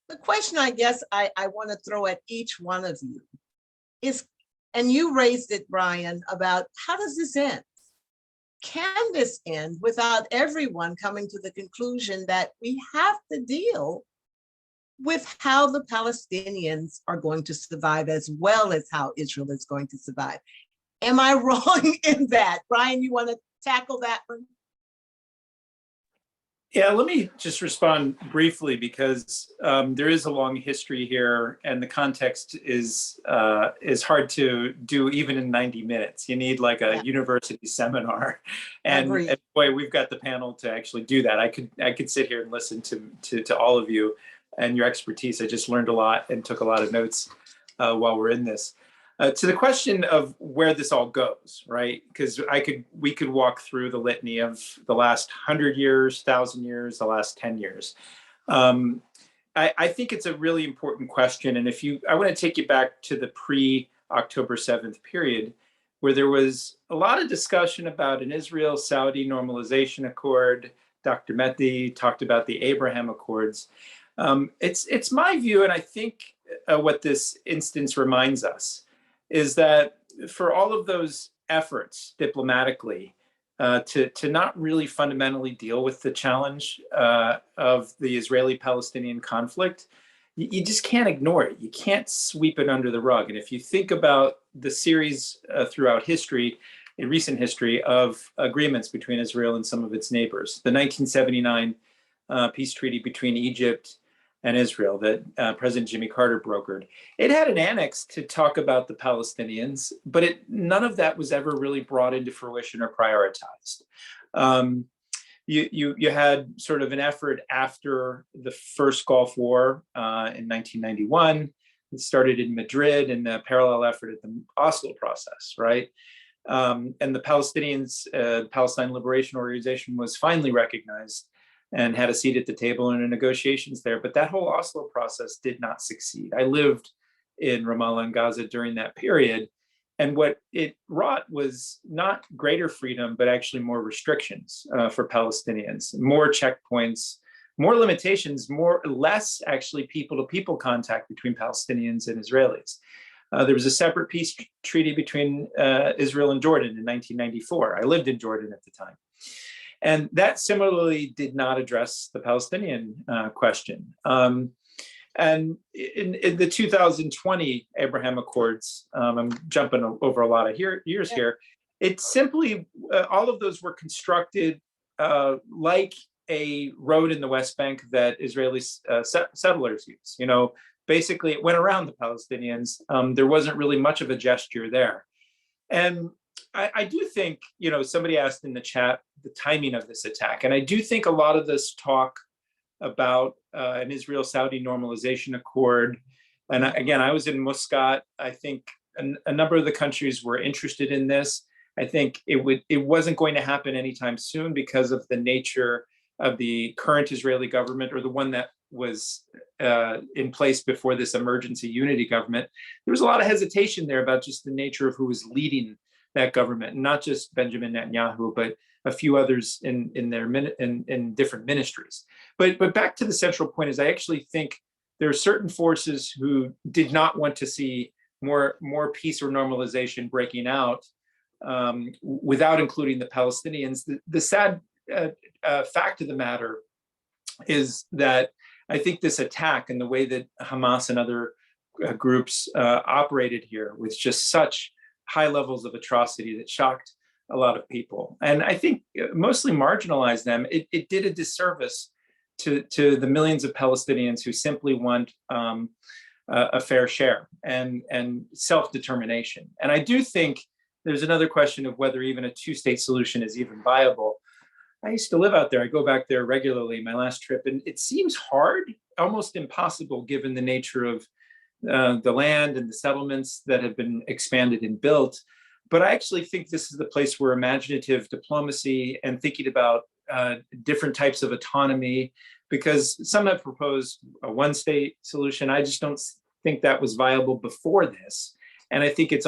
The question I guess I want to throw at each one of you is, and you raised it, Brian, about how does this end? Can this end without everyone coming to the conclusion that we have to deal with how the Palestinians are going to survive as well as how Israel is going to survive? Am I wrong in that? Brian, you want to tackle that one? Yeah, let me just respond briefly, because there is a long history here, and the context is hard to do even in 90 minutes. You need like a university seminar, and boy, we've got the panel to actually do that. I could sit here and listen to all of you and your expertise. I just learned a lot and took a lot of notes while we're in this. To the question of where this all goes, right? Because we could walk through the litany of the last 100 years, 1,000 years, the last 10 years. I think it's a really important question. And I want to take you back to the pre-October 7th period, where there was a lot of discussion about an Israel-Saudi normalization accord. Dr. Mehdi talked about the Abraham Accords. It's my view, and I think what this instance reminds us is that for all of those efforts diplomatically to not really fundamentally deal with the challenge of the Israeli-Palestinian conflict, you just can't ignore it. You can't sweep it under the rug. And if you think about the series throughout history, in recent history, of agreements between Israel and some of its neighbors, the 1979 peace treaty between Egypt and Israel that President Jimmy Carter brokered. It had an annex to talk about the Palestinians, but none of that was ever really brought into fruition or prioritized. You had sort of an effort after the first Gulf War in 1991. It started in Madrid, and a parallel effort at the Oslo process, right? And the Palestinians, Palestine Liberation Organization, was finally recognized and had a seat at the table in the negotiations there. But that whole Oslo process did not succeed. I lived in Ramallah and Gaza during that period. And what it wrought was not greater freedom, but actually more restrictions for Palestinians, more checkpoints, more limitations, less actually people-to-people contact between Palestinians and Israelis. There was a separate peace treaty between Israel and Jordan in 1994. I lived in Jordan at the time. And that similarly did not address the Palestinian question. And in the 2020 Abraham Accords, I'm jumping over a lot of years here, it simply, all of those were constructed like a road in the West Bank that Israeli settlers use. You know, basically it went around the Palestinians. There wasn't really much of a gesture there. And I do think, you know, somebody asked in the chat the timing of this attack. And I do think a lot of this talk about an Israel-Saudi normalization accord And again, I was in Muscat. I think a number of the countries were interested in this. I think it wasn't going to happen anytime soon because of the nature of the current Israeli government, or the one that was in place before this emergency unity government. There was a lot of hesitation there about just the nature of who was leading that government, and not just Benjamin Netanyahu, but a few others in different ministries. But back to the central point is, I actually think there are certain forces who did not want to see more peace or normalization breaking out without including the Palestinians. The sad fact of the matter is that I think this attack and the way that Hamas and other groups operated here with just such high levels of atrocity that shocked a lot of people, and I think mostly marginalized them. It did a disservice to the millions of Palestinians who simply want a fair share and self-determination. And I do think there's another question of whether even a two-state solution is even viable. I used to live out there. I go back there regularly, my last trip, and it seems hard, almost impossible, given the nature of the land and the settlements that have been expanded and built. But I actually think this is the place where imaginative diplomacy and thinking about different types of autonomy, because some have proposed a one-state solution. I just don't think that was viable before this. And I think it's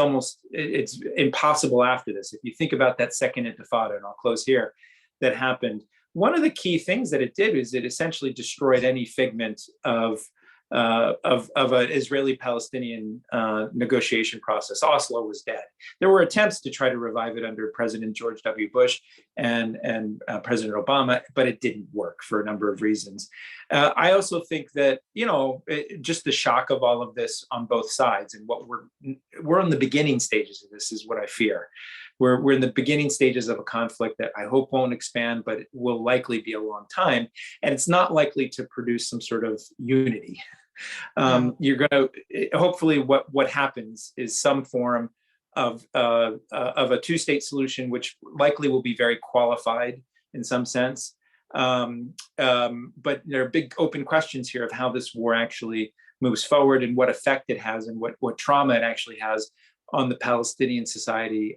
impossible after this. If you think about that second intifada, and I'll close here, that happened, one of the key things that it did is it essentially destroyed any figment of an Israeli-Palestinian negotiation process. Oslo was dead. There were attempts to try to revive it under President George W. Bush and President Obama, but it didn't work for a number of reasons. I also think that, just the shock of all of this on both sides, and what we're in the beginning stages of this is what I fear. We're in the beginning stages of a conflict that I hope won't expand, but it will likely be a long time. And it's not likely to produce some sort of unity. You're going to, hopefully what happens is some form of a two-state solution, which likely will be very qualified in some sense. But there are big open questions here of how this war actually moves forward, and what effect it has, and what trauma it actually has on the Palestinian society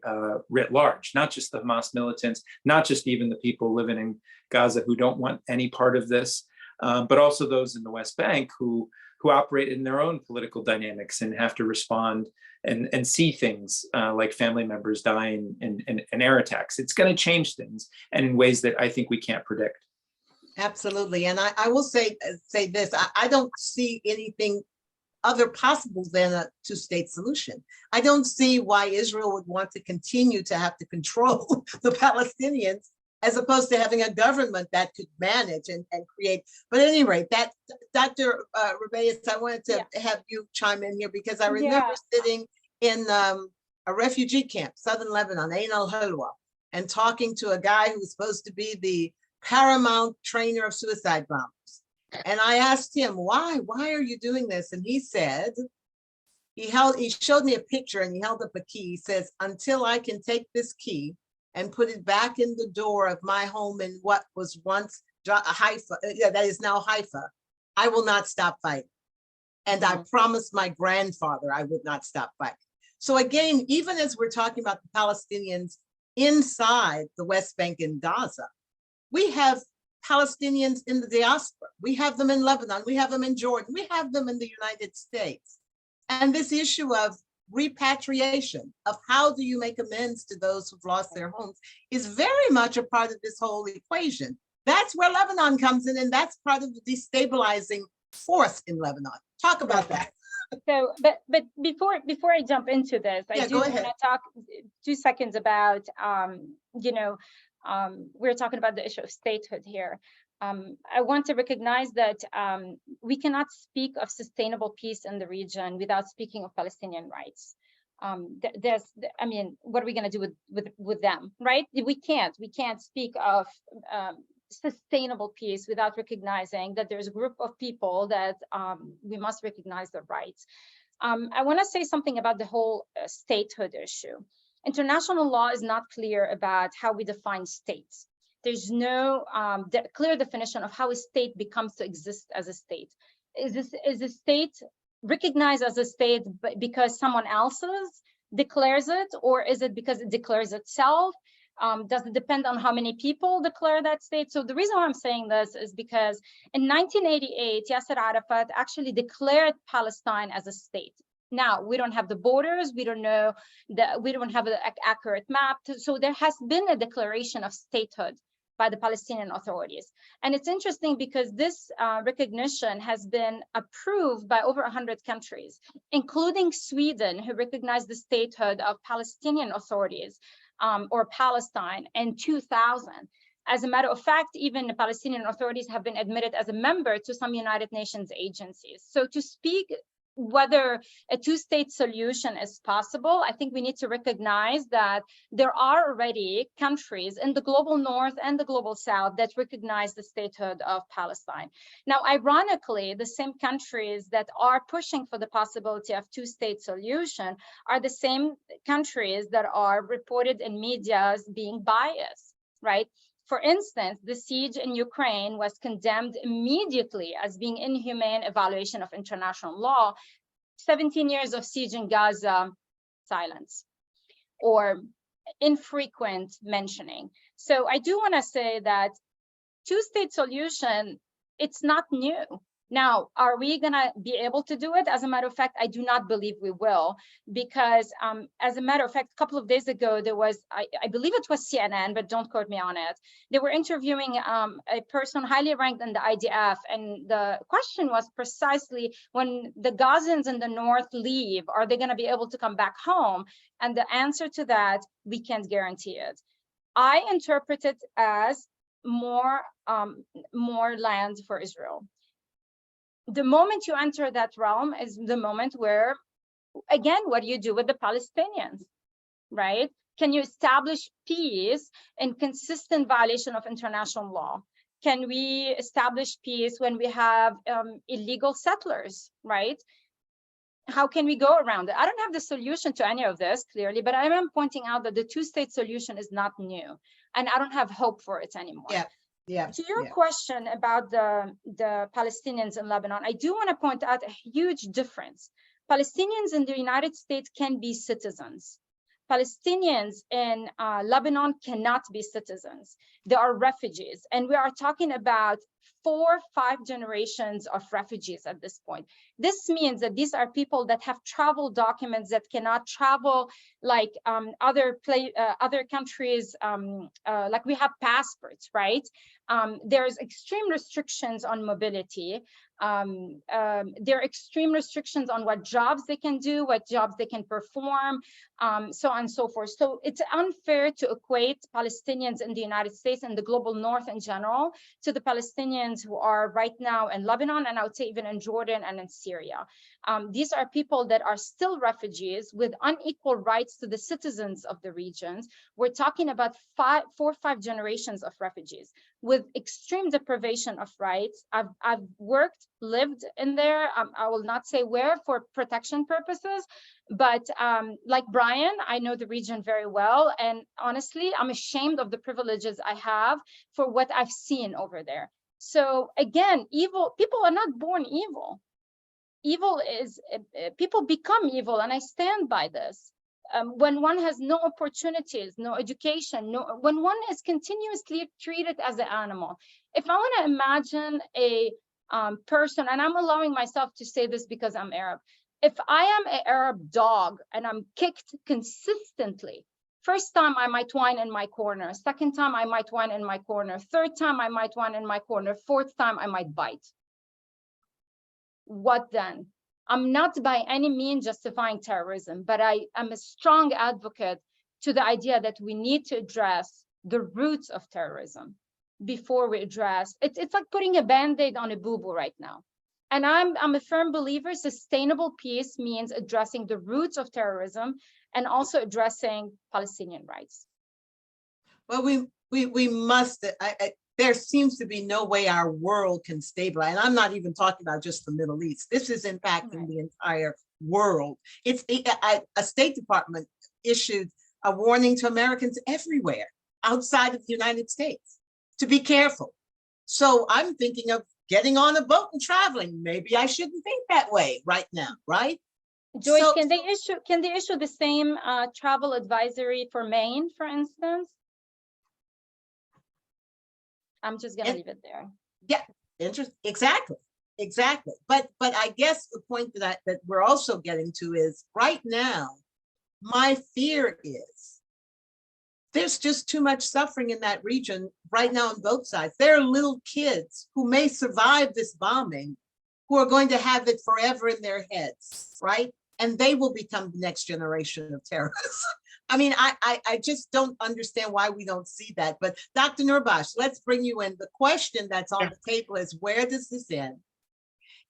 writ large, not just the Hamas militants, not just even the people living in Gaza who don't want any part of this, but also those in the West Bank who operate in their own political dynamics and have to respond and see things like family members dying in air attacks. It's going to change things, and in ways that I think we can't predict. Absolutely. And I will say this, I don't see anything other possible than a two-state solution. I don't see why Israel would want to continue to have to control the Palestinians, as opposed to having a government that could manage and create. But at any rate, that Dr. Rebeiz, I wanted to have you chime in here, because I remember sitting in a refugee camp, southern Lebanon, Ain al-Hulwa, and talking to a guy who was supposed to be the paramount trainer of suicide bombers. And I asked him, why are you doing this? And he said, he showed me a picture and he held up a key. He says, until I can take this key and put it back in the door of my home in what was once Haifa, that is now Haifa, I will not stop fighting. And I promised my grandfather I would not stop fighting. So again, even as we're talking about the Palestinians inside the West Bank and Gaza, we have Palestinians in the diaspora. We have them in Lebanon, we have them in Jordan, we have them in the United States. And this issue of repatriation, of how do you make amends to those who've lost their homes, is very much a part of this whole equation. That's where Lebanon comes in, and that's part of the destabilizing force in Lebanon. Talk about that. So, but before I jump into this, I do want to talk 2 seconds about, we're talking about the issue of statehood here. I want to recognize that we cannot speak of sustainable peace in the region without speaking of Palestinian rights. What are we going to do with them, right? We can't speak of sustainable peace without recognizing that there's a group of people that we must recognize their rights. I want to say something about the whole statehood issue. International law is not clear about how we define states. There's no clear definition of how a state becomes to exist as a state. Is a state recognized as a state because someone else's declares it, or is it because it declares itself? Does it depend on how many people declare that state? So the reason why I'm saying this is because in 1988, Yasser Arafat actually declared Palestine as a state. Now, we don't have the borders, we don't know, we don't have an accurate map. So there has been a declaration of statehood by the Palestinian authorities. And it's interesting because this recognition has been approved by over 100 countries, including Sweden, who recognized the statehood of Palestinian authorities or Palestine in 2000. As a matter of fact, even the Palestinian authorities have been admitted as a member to some United Nations agencies. So to speak whether a two-state solution is possible, I think we need to recognize that there are already countries in the global north and the global south that recognize the statehood of Palestine. Now, ironically, the same countries that are pushing for the possibility of two-state solution are the same countries that are reported in media as being biased, right? For instance, the siege in Ukraine was condemned immediately as being inhumane evaluation of international law. 17 years of siege in Gaza, silence, or infrequent mentioning. So I do want to say that two-state solution, it's not new. Now, are we going to be able to do it? As a matter of fact, I do not believe we will, because as a matter of fact, a couple of days ago, there was, I believe it was CNN, but don't quote me on it. They were interviewing a person highly ranked in the IDF. And the question was precisely, when the Gazans in the north leave, are they going to be able to come back home? And the answer to that, we can't guarantee it. I interpret it as more land for Israel. The moment you enter that realm is the moment where, again, what do you do with the Palestinians, right? Can you establish peace in consistent violation of international law? Can we establish peace when we have illegal settlers, right? How can we go around it? I don't have the solution to any of this, clearly, but I am pointing out that the two-state solution is not new, and I don't have hope for it anymore. Yeah. To your question about the Palestinians in Lebanon, I do want to point out a huge difference. Palestinians in the United States can be citizens. Palestinians in Lebanon cannot be citizens. They are refugees. And we are talking about 4 or 5 generations of refugees at this point. This means that these are people that have travel documents that cannot travel like other countries, like we have passports, right? There's extreme restrictions on mobility. There are extreme restrictions on what jobs they can do, what jobs they can perform, so on and so forth. So it's unfair to equate Palestinians in the United States and the global north in general to the Palestinians who are right now in Lebanon, and I would say even in Jordan and in Syria. These are people that are still refugees with unequal rights to the citizens of the regions. We're talking about 4 or 5 generations of refugees with extreme deprivation of rights. I've worked, lived in there. I will not say where for protection purposes, but like Brian, I know the region very well. And honestly, I'm ashamed of the privileges I have for what I've seen over there. So again, evil, people are not born evil. Evil is, people become evil, and I stand by this. When one has no opportunities, no education, when one is continuously treated as an animal. If I want to imagine a person, and I'm allowing myself to say this because I'm Arab, if I am an Arab dog and I'm kicked consistently, first time I might whine in my corner, second time I might whine in my corner, third time I might whine in my corner, fourth time I might bite. What then? I'm not by any means justifying terrorism, but I am a strong advocate to the idea that we need to address the roots of terrorism before we address, it's like putting a Band-Aid on a boo-boo right now. And I'm a firm believer sustainable peace means addressing the roots of terrorism and also addressing Palestinian rights. Well, we must, there seems to be no way our world can stabilize. And I'm not even talking about just the Middle East. This is impacting the entire world. A State Department issued a warning to Americans everywhere outside of the United States to be careful. So I'm thinking of getting on a boat and traveling. Maybe I shouldn't think that way right now, right? Joyce, So- can they issue the same travel advisory for Maine, for instance? I'm just gonna leave it there. Yeah, interesting. Exactly. But I guess the point that we're also getting to is right now, my fear is there's just too much suffering in that region right now on both sides. There are little kids who may survive this bombing, who are going to have it forever in their heads, right? And they will become the next generation of terrorists. I mean, I just don't understand why we don't see that. But Dr. Noorbaksh, let's bring you in. The question that's on the table is, where does this end?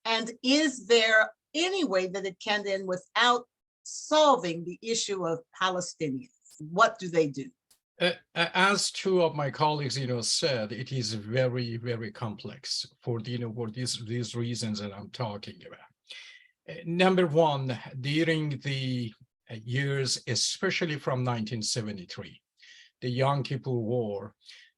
And is there any way that it can end without solving the issue of Palestinians? What do they do? As two of my colleagues, said, it is very, very complex for these reasons that I'm talking about. Number one, during the years, especially from 1973, the Yom Kippur War,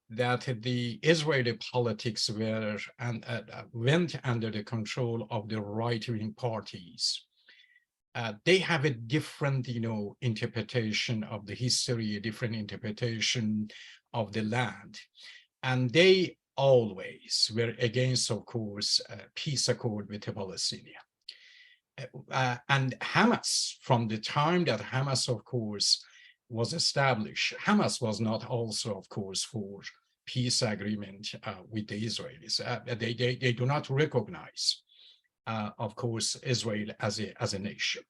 that the Israeli politics were and went under the control of the right-wing parties. They have a different, interpretation of the history, a different interpretation of the land. And they always were against, of course, a peace accord with the Palestinians. And Hamas, from the time that Hamas, of course, was established, Hamas was not also, of course, for peace agreement with the Israelis. They do not recognize, of course, Israel as a nation.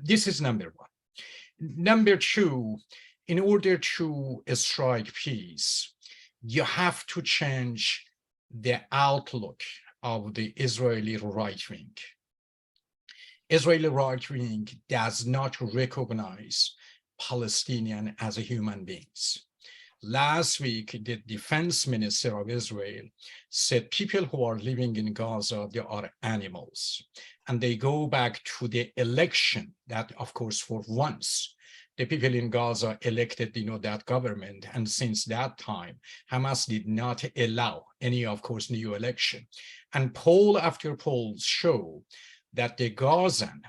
This is number one. Number two, in order to strike peace, you have to change the outlook of the Israeli right wing. Israeli right wing does not recognize Palestinians as human beings. Last week, the defense minister of Israel said people who are living in Gaza, they are animals. And they go back to the election that, of course, for once, the people in Gaza elected, that government. And since that time, Hamas did not allow any, of course, new election. And poll after poll show that the Gazans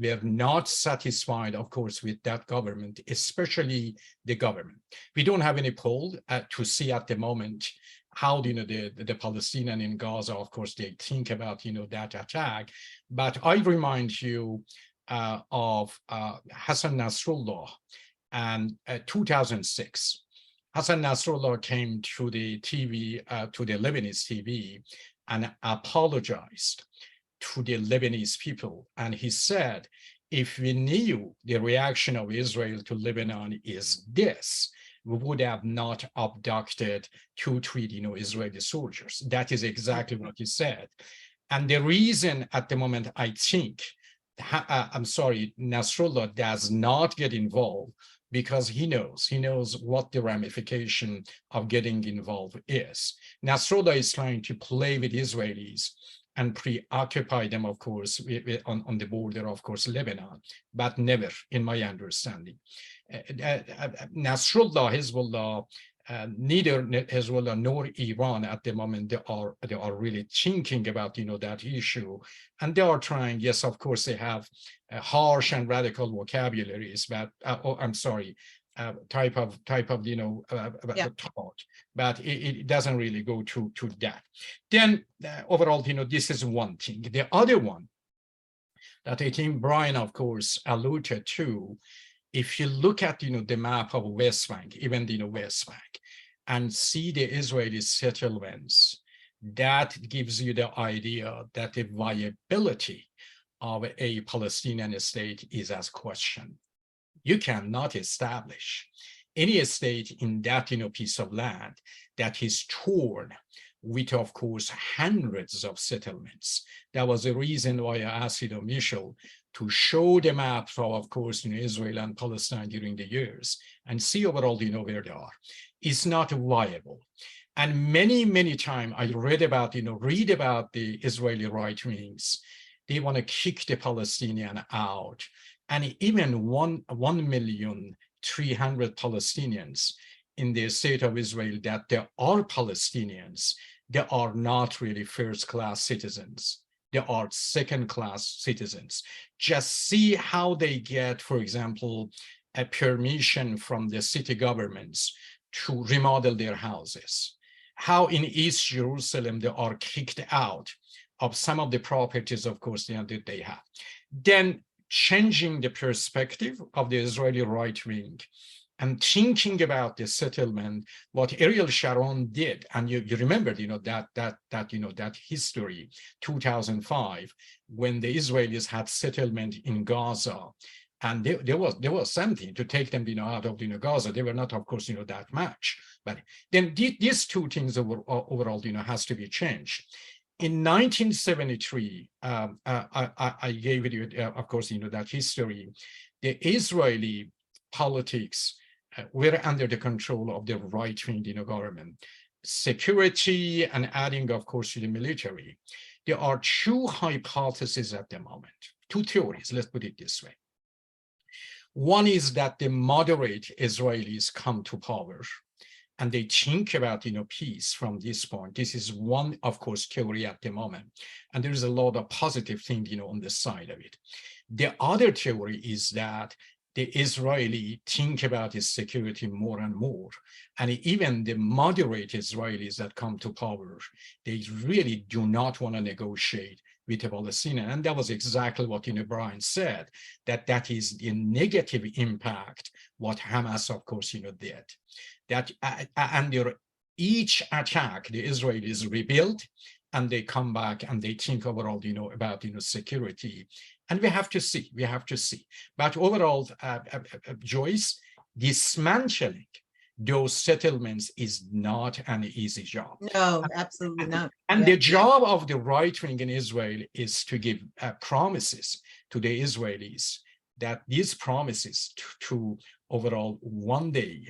were not satisfied, of course, with that government, especially the government. We don't have any poll to see at the moment how, the Palestinians in Gaza, of course, they think about, that attack. But I remind you of Hassan Nasrallah and 2006. Hassan Nasrallah came to the TV, to the Lebanese TV, and apologized to the Lebanese people. And he said, if we knew the reaction of Israel to Lebanon is this, we would have not abducted 2-3 Israeli soldiers. That is exactly what he said. And the reason at the moment, I think, Nasrallah does not get involved, because he knows what the ramification of getting involved is. Nasrallah is trying to play with Israelis and preoccupy them, of course, on the border, of course, Lebanon, but never, in my understanding. Nasrallah, Hezbollah, neither Hezbollah nor Iran at the moment, they are really thinking about, that issue. And they are trying, yes, of course, they have harsh and radical vocabularies, but, type of thought, but it doesn't really go to that. Then overall, this is one thing. The other one that I think Brian, of course, alluded to, if you look at, the map of West Bank, even the West Bank, and see the Israeli settlements, that gives you the idea that the viability of a Palestinian state is as questioned. You cannot establish any state in that, piece of land that is torn with, of course, hundreds of settlements. That was the reason why I asked Michel to show the maps of course, Israel and Palestine during the years and see overall, where they are. It's not viable. And many, many times I read about the Israeli right wings. They want to kick the Palestinian out. And even 1,300,000 Palestinians in the state of Israel that there are Palestinians, they are not really first-class citizens. They are second-class citizens. Just see how they get, for example, a permission from the city governments to remodel their houses. How in East Jerusalem they are kicked out of some of the properties, of course, that they have. Then changing the perspective of the Israeli right wing and thinking about the settlement, what Ariel Sharon did, and you remember, that history, 2005, when the Israelis had settlement in Gaza, and there was something to take them, out of Gaza. They were not, of course, that much, but then these two things overall, has to be changed. In 1973, I gave you, of course, that history. The Israeli politics were under the control of the right-wing government. Security and adding, of course, to the military. There are two hypotheses at the moment, two theories, let's put it this way. One is that the moderate Israelis come to power and they think about, peace from this point. This is one, of course, theory at the moment. And there's a lot of positive things, on the side of it. The other theory is that the Israeli think about his security more and more. And even the moderate Israelis that come to power, they really do not want to negotiate with the Palestinians. And that was exactly what, Brian said, that is the negative impact what Hamas, of course, did. That under each attack, the Israelis rebuild and they come back and they think overall, about, security. And we have to see. But overall, Joyce, dismantling those settlements is not an easy job. No, absolutely not. And the job of the right wing in Israel is to give promises to the Israelis that these promises to overall one day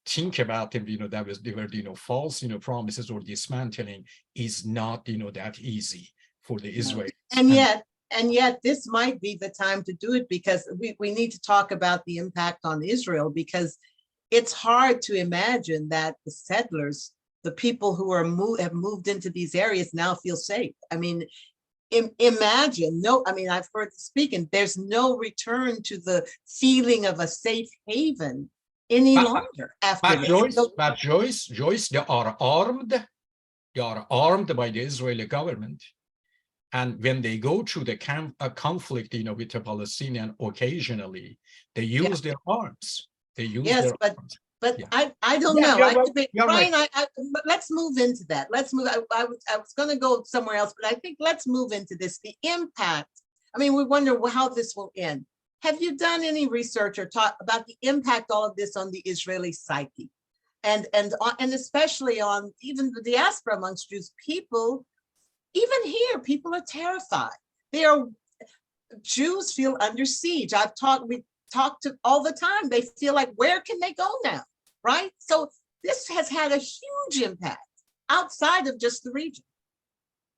think about them, that they were, false, promises or dismantling is not, that easy for the Israelis. And yet this might be the time to do it, because we need to talk about the impact on Israel, because it's hard to imagine that the settlers, the people who have moved into these areas now feel safe. I mean, imagine, I've heard speaking, there's no return to the feeling of a safe haven any longer after this. But Joyce, they are armed by the Israeli government. And when they go through the conflict, with the Palestinian, occasionally they use their arms. They use their arms. But I don't know. Brian, but let's move into that. Let's move. I was going to go somewhere else, but I think let's move into this. The impact. I mean, we wonder how this will end. Have you done any research or talk about the impact all of this on the Israeli psyche, and especially on even the diaspora amongst Jews? People, even here, people are terrified. Jews feel under siege. We talk to all the time. They feel like, where can they go now? Right? So this has had a huge impact outside of just the region.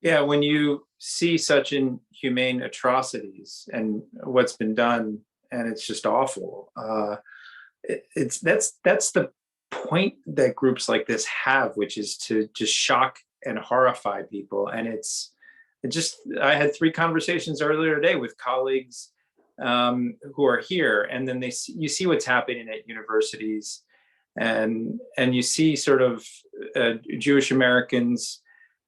Yeah, when you see such inhumane atrocities and what's been done, and it's just awful. That's the point that groups like this have, which is to just shock and horrify people. And I had 3 conversations earlier today with colleagues who are here, and then you see what's happening at universities, and you see sort of Jewish Americans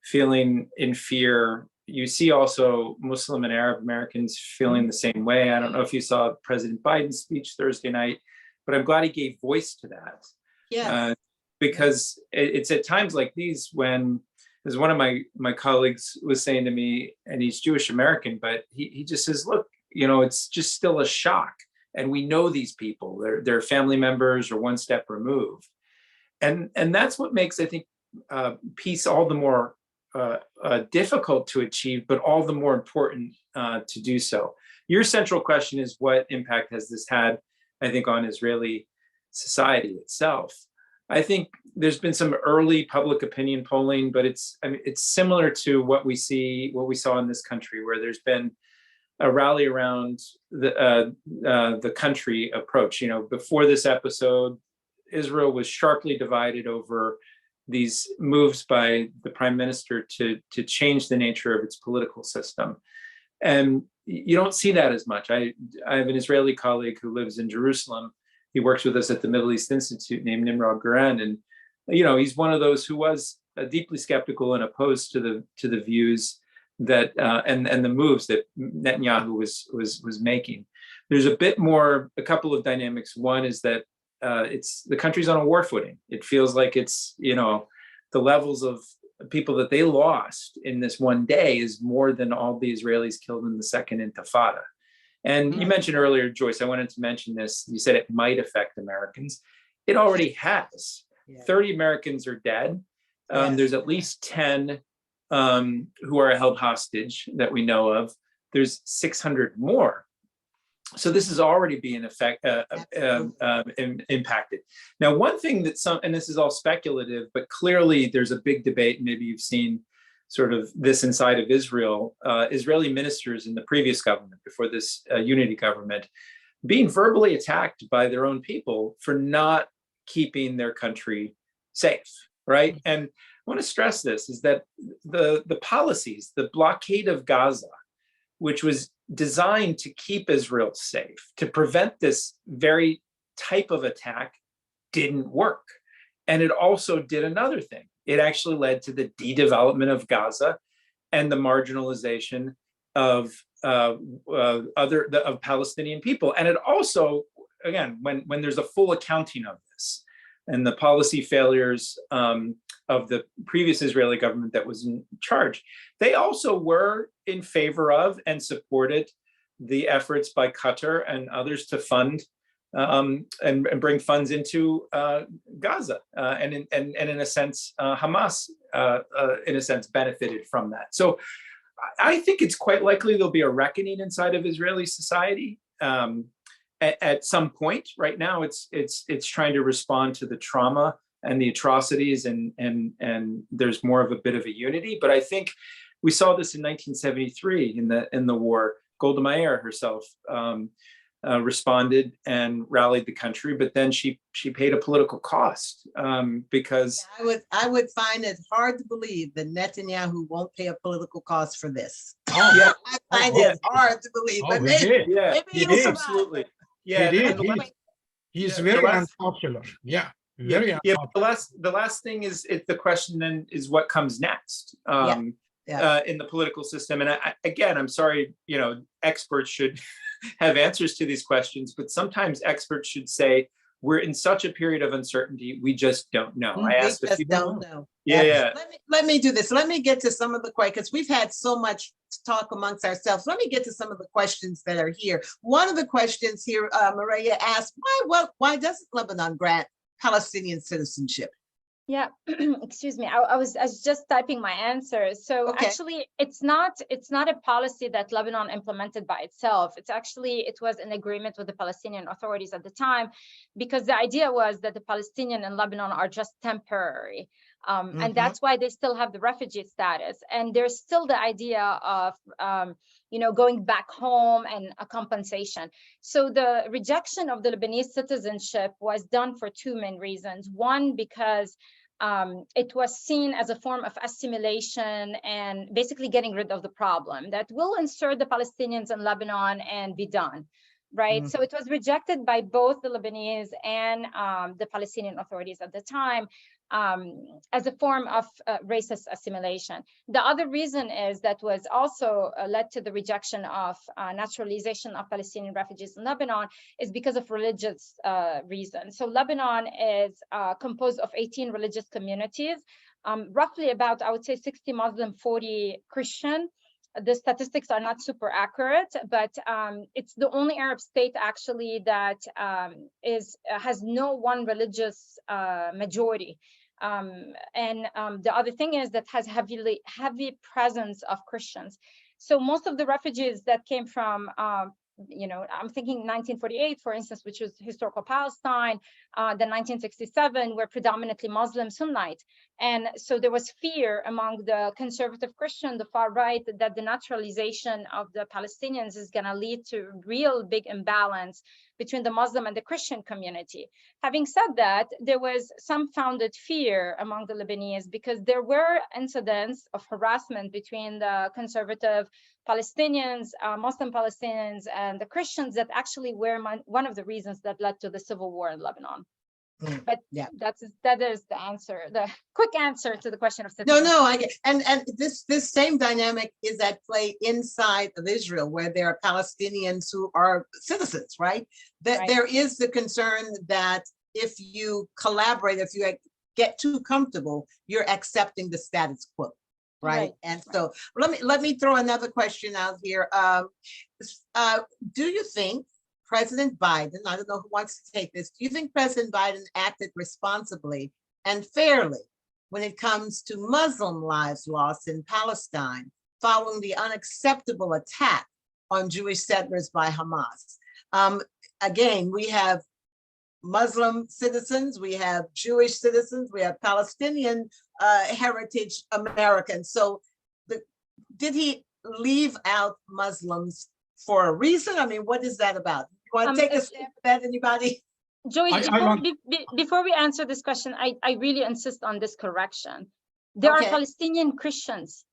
feeling in fear. You see also Muslim and Arab Americans feeling the same way. I don't know if you saw President Biden's speech Thursday night, but I'm glad he gave voice to that. Yeah. Because it's at times like these when, as one of my colleagues was saying to me, and he's Jewish American, but he just says, look, it's just still a shock. And we know these people, they're family members or one step removed. And that's what makes, I think, peace all the more difficult to achieve, but all the more important to do so. Your central question is, what impact has this had, I think, on Israeli society itself? I think there's been some early public opinion polling, but it's similar to what we saw in this country, where there's been a rally around the country approach. Before this episode, Israel was sharply divided over these moves by the prime minister to change the nature of its political system. And you don't see that as much. I have an Israeli colleague who lives in Jerusalem. He works with us at the Middle East Institute named Nimrod Guren. And, he's one of those who was deeply skeptical and opposed to the views that and the moves that Netanyahu was making. There's a couple of dynamics. One is that the country's on a war footing. It feels like it's, the levels of people that they lost in this one day is more than all the Israelis killed in the second Intifada. And you mentioned earlier, Joyce, I wanted to mention this. You said it might affect Americans. It already has. Yeah. 30 Americans are dead. Yes. There's at least 10 who are held hostage that we know of. There's 600 more. So this is already being impacted. Now, one thing that and this is all speculative, but clearly there's a big debate, and maybe you've seen sort of this inside of Israel, Israeli ministers in the previous government, before this unity government, being verbally attacked by their own people for not keeping their country safe, right? And I want to stress this, is that the policies, the blockade of Gaza, which was designed to keep Israel safe, to prevent this very type of attack, didn't work. And it also did another thing. It actually led to the de-development of Gaza and the marginalization of Palestinian people. And it also, again, when there's a full accounting of this and the policy failures of the previous Israeli government that was in charge, they also were in favor of and supported the efforts by Qatar and others to fund and bring funds into Gaza, and in a sense, Hamas, in a sense, benefited from that. So I think it's quite likely there'll be a reckoning inside of Israeli society at some point. Right now, it's trying to respond to the trauma and the atrocities, and there's more of a bit of a unity. But I think we saw this in 1973 in the war. Golda Meir herself responded and rallied the country, but then she paid a political cost because I would find it hard to believe that Netanyahu won't pay a political cost for this. Oh yeah, I find it hard to believe, but maybe he'll absolutely. Yeah, he's very unpopular. Yeah. Very unpopular. The last thing is the question then is what comes next in the political system. And I'm sorry, experts should have answers to these questions, but sometimes experts should say, we're in such a period of uncertainty, we just don't know. I asked a few people. Don't know. Yeah. Let me do this. Let me get to some of the questions, because we've had so much talk amongst ourselves. Let me get to some of the questions that are here. One of the questions here, Mirielle asked, why doesn't Lebanon grant Palestinian citizenship? Yeah, excuse me. I was just typing my answer. So actually, it's not a policy that Lebanon implemented by itself. It was an agreement with the Palestinian authorities at the time, because the idea was that the Palestinian and Lebanon are just temporary. And that's why they still have the refugee status. And there's still the idea of, going back home and a compensation. So the rejection of the Lebanese citizenship was done for two main reasons. One, because it was seen as a form of assimilation and basically getting rid of the problem that will insert the Palestinians in Lebanon and be done. Right. So it was rejected by both the Lebanese and the Palestinian authorities at the time as a form of racist assimilation. The other reason is that was also led to the rejection of naturalization of Palestinian refugees in Lebanon is because of religious reasons. So Lebanon is composed of 18 religious communities, roughly about, I would say, 60 Muslim, 40 Christian. The statistics are not super accurate, but it's the only Arab state actually that has no one religious majority. And the other thing is that has heavy presence of Christians. So most of the refugees that came from, I'm thinking 1948, for instance, which was historical Palestine, then 1967 were predominantly Muslim Sunnite. And so there was fear among the conservative Christian, the far right, that the naturalization of the Palestinians is going to lead to real big imbalance between the Muslim and the Christian community. Having said that, there was some founded fear among the Lebanese because there were incidents of harassment between the conservative Palestinians, Muslim Palestinians, and the Christians that actually were one of the reasons that led to the civil war in Lebanon. But yeah, that is the answer, the quick answer to the question of no, citizenship. I get, and this same dynamic is at play inside of Israel, where there are Palestinians who are citizens, right? That Right. there is the concern that if you collaborate, if you get too comfortable, you're accepting the status quo, right? Right. And so let me throw another question out here. Do you think President Biden, I don't know who wants to take this, do you think President Biden acted responsibly and fairly when it comes to Muslim lives lost in Palestine following the unacceptable attack on Jewish settlers by Hamas? Again, we have Muslim citizens, we have Jewish citizens, we have Palestinian heritage Americans. So did he leave out Muslims for a reason? I mean, what is that about? You want to take a stab at that, anybody? Joyce, I before we answer this question, I really insist on this correction. There are Okay. Palestinian Christians.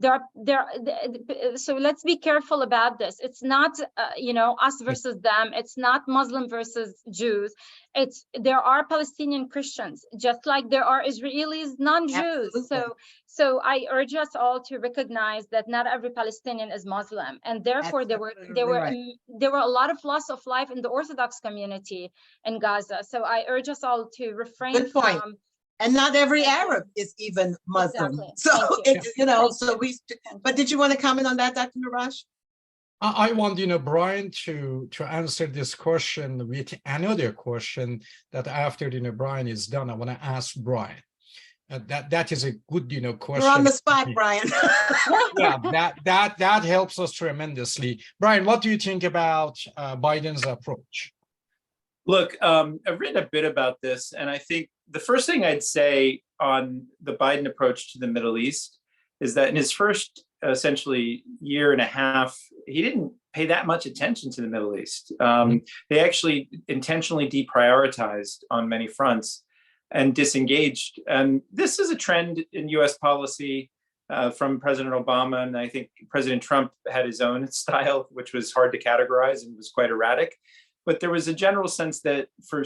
So let's be careful about this. It's not, us versus them. It's not Muslim versus Jews. There are Palestinian Christians, just like there are Israelis, non-Jews. Absolutely. So I urge us all to recognize that not every Palestinian is Muslim, and therefore there were a lot of loss of life in the Orthodox community in Gaza. So I urge us all to refrain Good point. from. And not every Arab is even Muslim. Exactly. So, Thank you. but did you want to comment on that, Dr. Noorbaksh? I want, Brian to answer this question with another question that after, Brian is done, I want to ask Brian. That is a good, question. You're on the spot, Brian. Yeah, that helps us tremendously. Brian, what do you think about Biden's approach? Look, I've written a bit about this, and I think the first thing I'd say on the Biden approach to the Middle East is that in his first essentially year and a half, he didn't pay that much attention to the Middle East. They actually intentionally deprioritized on many fronts and disengaged. And this is a trend in US policy from President Obama, and I think President Trump had his own style, which was hard to categorize and was quite erratic. But there was a general sense that for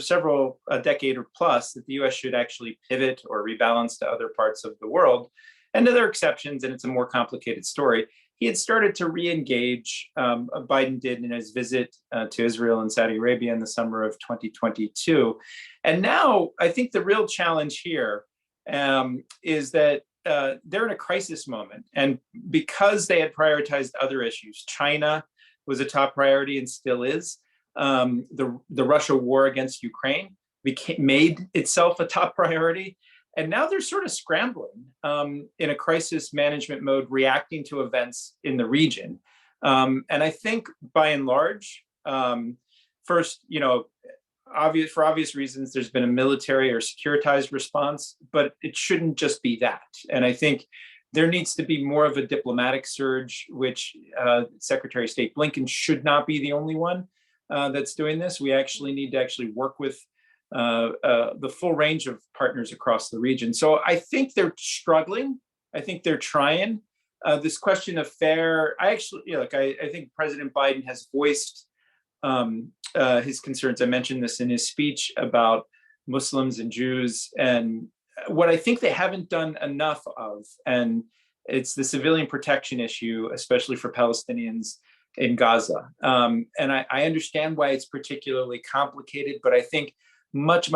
a decade or plus, that the US should actually pivot or rebalance to other parts of the world. And there are exceptions, and it's a more complicated story. He had started to re-engage, Biden did in his visit to Israel and Saudi Arabia in the summer of 2022. And now I think the real challenge here is that they're in a crisis moment. And because they had prioritized other issues, China was a top priority and still is. The Russia war against Ukraine made itself a top priority. And now they're sort of scrambling in a crisis management mode, reacting to events in the region. And I think by and large, first, for obvious reasons, there's been a military or securitized response, but it shouldn't just be that. And I think there needs to be more of a diplomatic surge, which Secretary of State Blinken should not be the only one that's doing this. We actually need to work with the full range of partners across the region. So I think they're struggling. I think they're trying. This question of fair, I think President Biden has voiced his concerns. I mentioned this in his speech about Muslims and Jews. And what I think they haven't done enough of, and it's the civilian protection issue, especially for Palestinians in Gaza. And I understand why it's particularly complicated, but I think much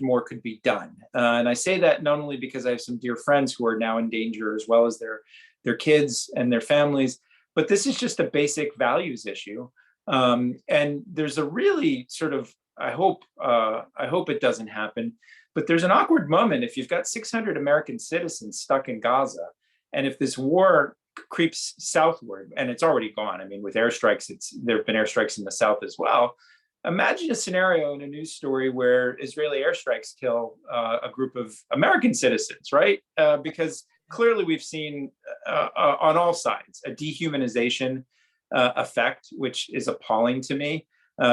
more could be done. And I say that not only because I have some dear friends who are now in danger, as well as their kids and their families, but this is just a basic values issue. And there's a really sort of, I hope it doesn't happen, but there's an awkward moment if you've got 600 American citizens stuck in Gaza, and if this war creeps southward, and it's already gone. I mean, with airstrikes, there have been airstrikes in the south as well. imagine a scenario in a news story where Israeli airstrikes kill a group of American citizens, right? Because clearly we've seen on all sides a dehumanization effect, which is appalling to me.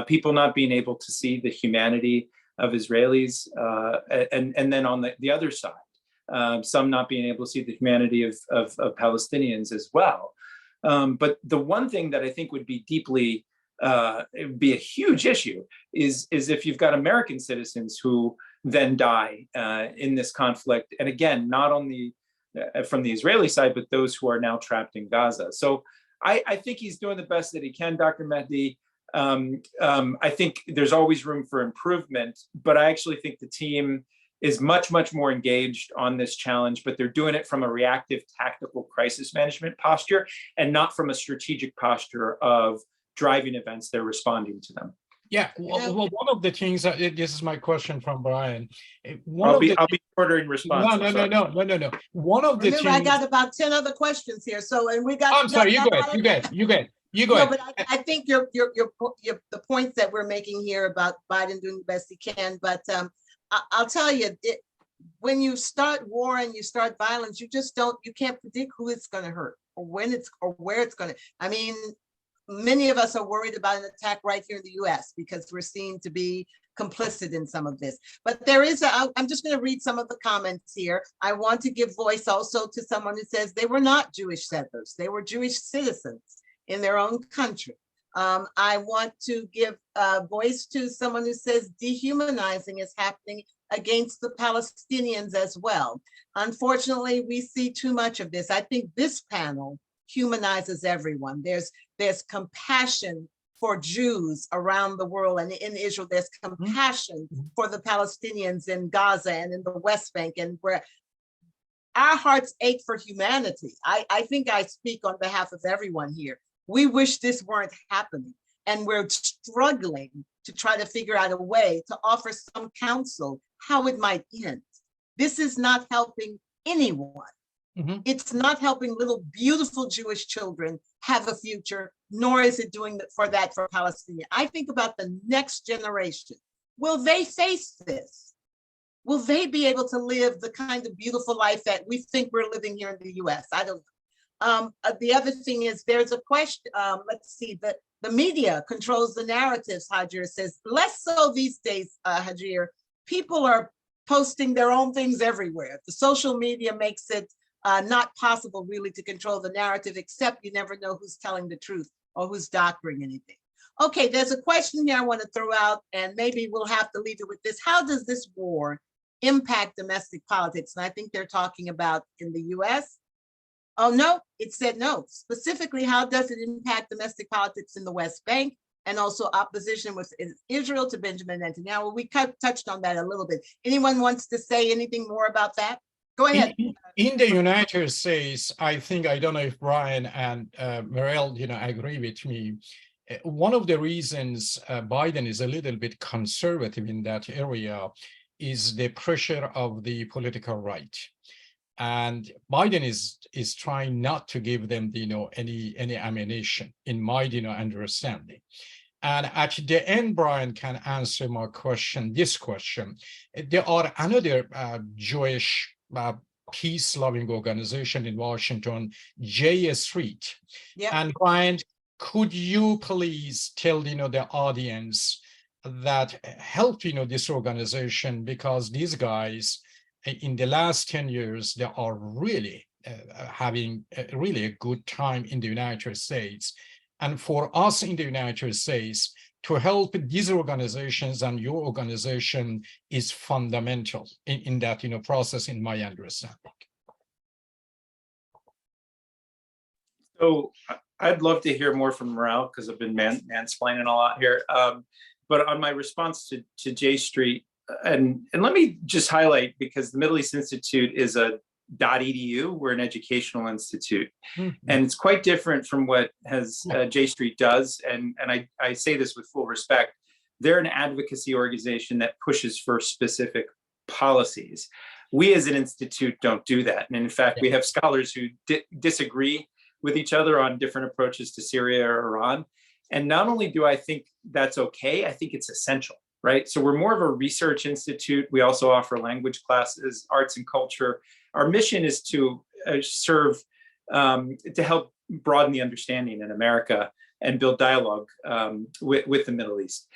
People not being able to see the humanity of Israelis, and then on the other side, some not being able to see the humanity of Palestinians as well. But the one thing that I think would be deeply, it would be a huge issue is if you've got American citizens who then die in this conflict. And again, not only from the Israeli side, but those who are now trapped in Gaza. So I think he's doing the best that he can, Dr. Mehdi. I think there's always room for improvement, but I actually think the team is much, much more engaged on this challenge, but they're doing it from a reactive tactical crisis management posture and not from a strategic posture of driving events, they're responding to them. Yeah, well, one of the things, this is my question from Brian. I'll be shorter in response. No. One of the Remember, I got about 10 other questions here, so, and we got. I'm sorry, you go ahead. No, but I think the points that we're making here about Biden doing the best he can, but I'll tell you, when you start war and you start violence, you can't predict who it's going to hurt or when it's or where it's going to. I mean, many of us are worried about an attack right here in the US because we're seen to be complicit in some of this. But there is, I'm just going to read some of the comments here. I want to give voice also to someone who says they were not Jewish settlers. They were Jewish citizens in their own country. I want to give voice to someone who says dehumanizing is happening against the Palestinians as well. Unfortunately, we see too much of this. I think this panel humanizes everyone. There's compassion for Jews around the world and in Israel. There's compassion for the Palestinians in Gaza and in the West Bank, and where our hearts ache for humanity. I think I speak on behalf of everyone here. We wish this weren't happening, and we're struggling to try to figure out a way to offer some counsel how it might end. This is not helping anyone. It's not helping little beautiful Jewish children have a future, nor is it doing for Palestinians. I think about the next generation. Will they face this? Will they be able to live the kind of beautiful life that we think we're living here in the US? I don't know. The other thing is there's a question, let's see, the media controls the narratives, Hajir says. Less so these days, Hajir. People are posting their own things everywhere. The social media makes it not possible really to control the narrative, except you never know who's telling the truth or who's doctoring anything. Okay, there's a question here I want to throw out, and maybe we'll have to leave it with this. How does this war impact domestic politics? And I think they're talking about in the US. Oh, no, it said no. Specifically, how does it impact domestic politics in the West Bank and also opposition with Israel to Benjamin Netanyahu? We touched on that a little bit. Anyone wants to say anything more about that? Go ahead. In the United States, I think, I don't know if Brian and Mirielle, agree with me. One of the reasons Biden is a little bit conservative in that area is the pressure of the political right. And Biden is trying not to give them, any ammunition, in my, understanding. And at the end, Brian can answer my question, this question. There are another Jewish peace-loving organization in Washington, J Street. Yep. And Brian, could you please tell, the audience that help, this organization, because these guys, in the last 10 years, they are really having a good time in the United States. And for us in the United States, to help these organizations and your organization is fundamental in that process, in my understanding. So I'd love to hear more from Mirielle, because I've been mansplaining a lot here. But on my response to J Street, and let me just highlight, because the Middle East Institute is a .edu, we're an educational institute, and it's quite different from what J Street does. And I say this with full respect. They're an advocacy organization that pushes for specific policies. We as an institute don't do that. And in fact, we have scholars who disagree with each other on different approaches to Syria or Iran. And not only do I think that's okay, I think it's essential, right? So we're more of a research institute. We also offer language classes, arts and culture. Our mission is to serve, to help broaden the understanding in America and build dialogue with the Middle East.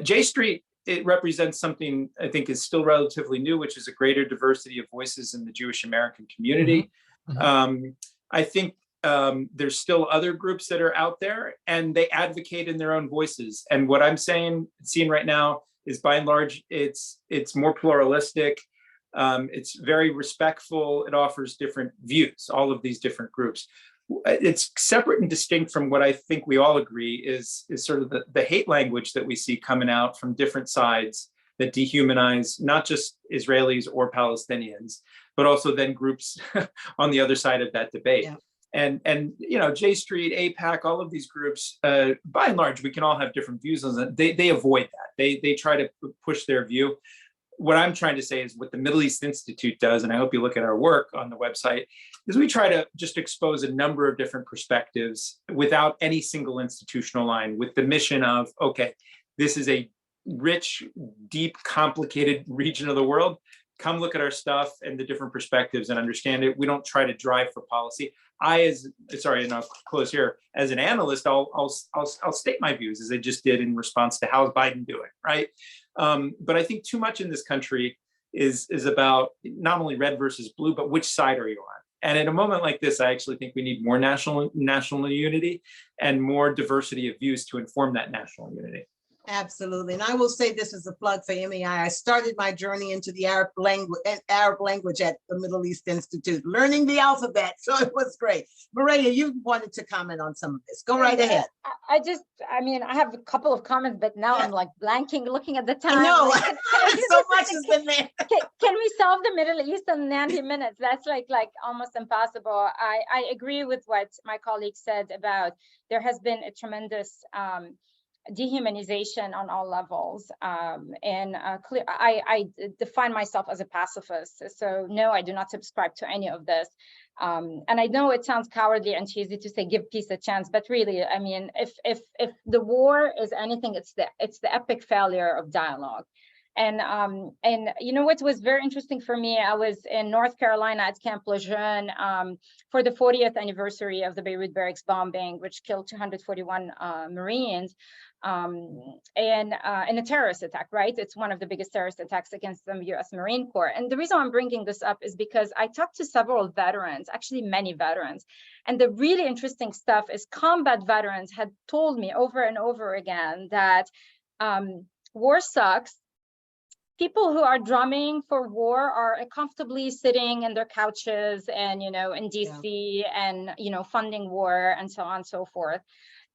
J Street, it represents something I think is still relatively new, which is a greater diversity of voices in the Jewish American community. I think there's still other groups that are out there and they advocate in their own voices. And what I'm seeing right now is by and large, it's more pluralistic. It's very respectful. It offers different views, all of these different groups. It's separate and distinct from what I think we all agree is sort of the hate language that we see coming out from different sides that dehumanize not just Israelis or Palestinians, but also then groups on the other side of that debate. Yeah. And you know, J Street, AIPAC, all of these groups, by and large, we can all have different views on that. They avoid that. They try to push their view. What I'm trying to say is what the Middle East Institute does, and I hope you look at our work on the website, is we try to just expose a number of different perspectives without any single institutional line, with the mission of, okay, this is a rich, deep, complicated region of the world. Come look at our stuff and the different perspectives and understand it. We don't try to drive for policy. And I'll close here. As an analyst, I'll state my views as I just did in response to how's Biden doing, right? But I think too much in this country is about not only red versus blue, but which side are you on? And in a moment like this, I actually think we need more national unity and more diversity of views to inform that national unity. Absolutely. And I will say this as a plug for MEI. I started my journey into the Arab language at the Middle East Institute, learning the alphabet. So it was great. Mirielle, you wanted to comment on some of this. Go right ahead. I have a couple of comments, but now I'm like blanking, looking at the time. I know. Like, so much has been there. Can we solve the Middle East in 90 minutes? That's like almost impossible. I agree with what my colleague said about there has been a tremendous dehumanization on all levels, I define myself as a pacifist, so no, I do not subscribe to any of this, and I know it sounds cowardly and cheesy to say give peace a chance, but really, I mean, if the war is anything, it's the epic failure of dialogue. And you know what was very interesting for me, I was in North Carolina at Camp Lejeune for the 40th anniversary of the Beirut barracks bombing, which killed 241 Marines, in a terrorist attack, right? It's one of the biggest terrorist attacks against the US Marine Corps. And the reason I'm bringing this up is because I talked to several veterans, actually many veterans. And the really interesting stuff is combat veterans had told me over and over again that war sucks. People who are drumming for war are comfortably sitting in their couches and, you know, in DC and, you know, funding war and so on and so forth.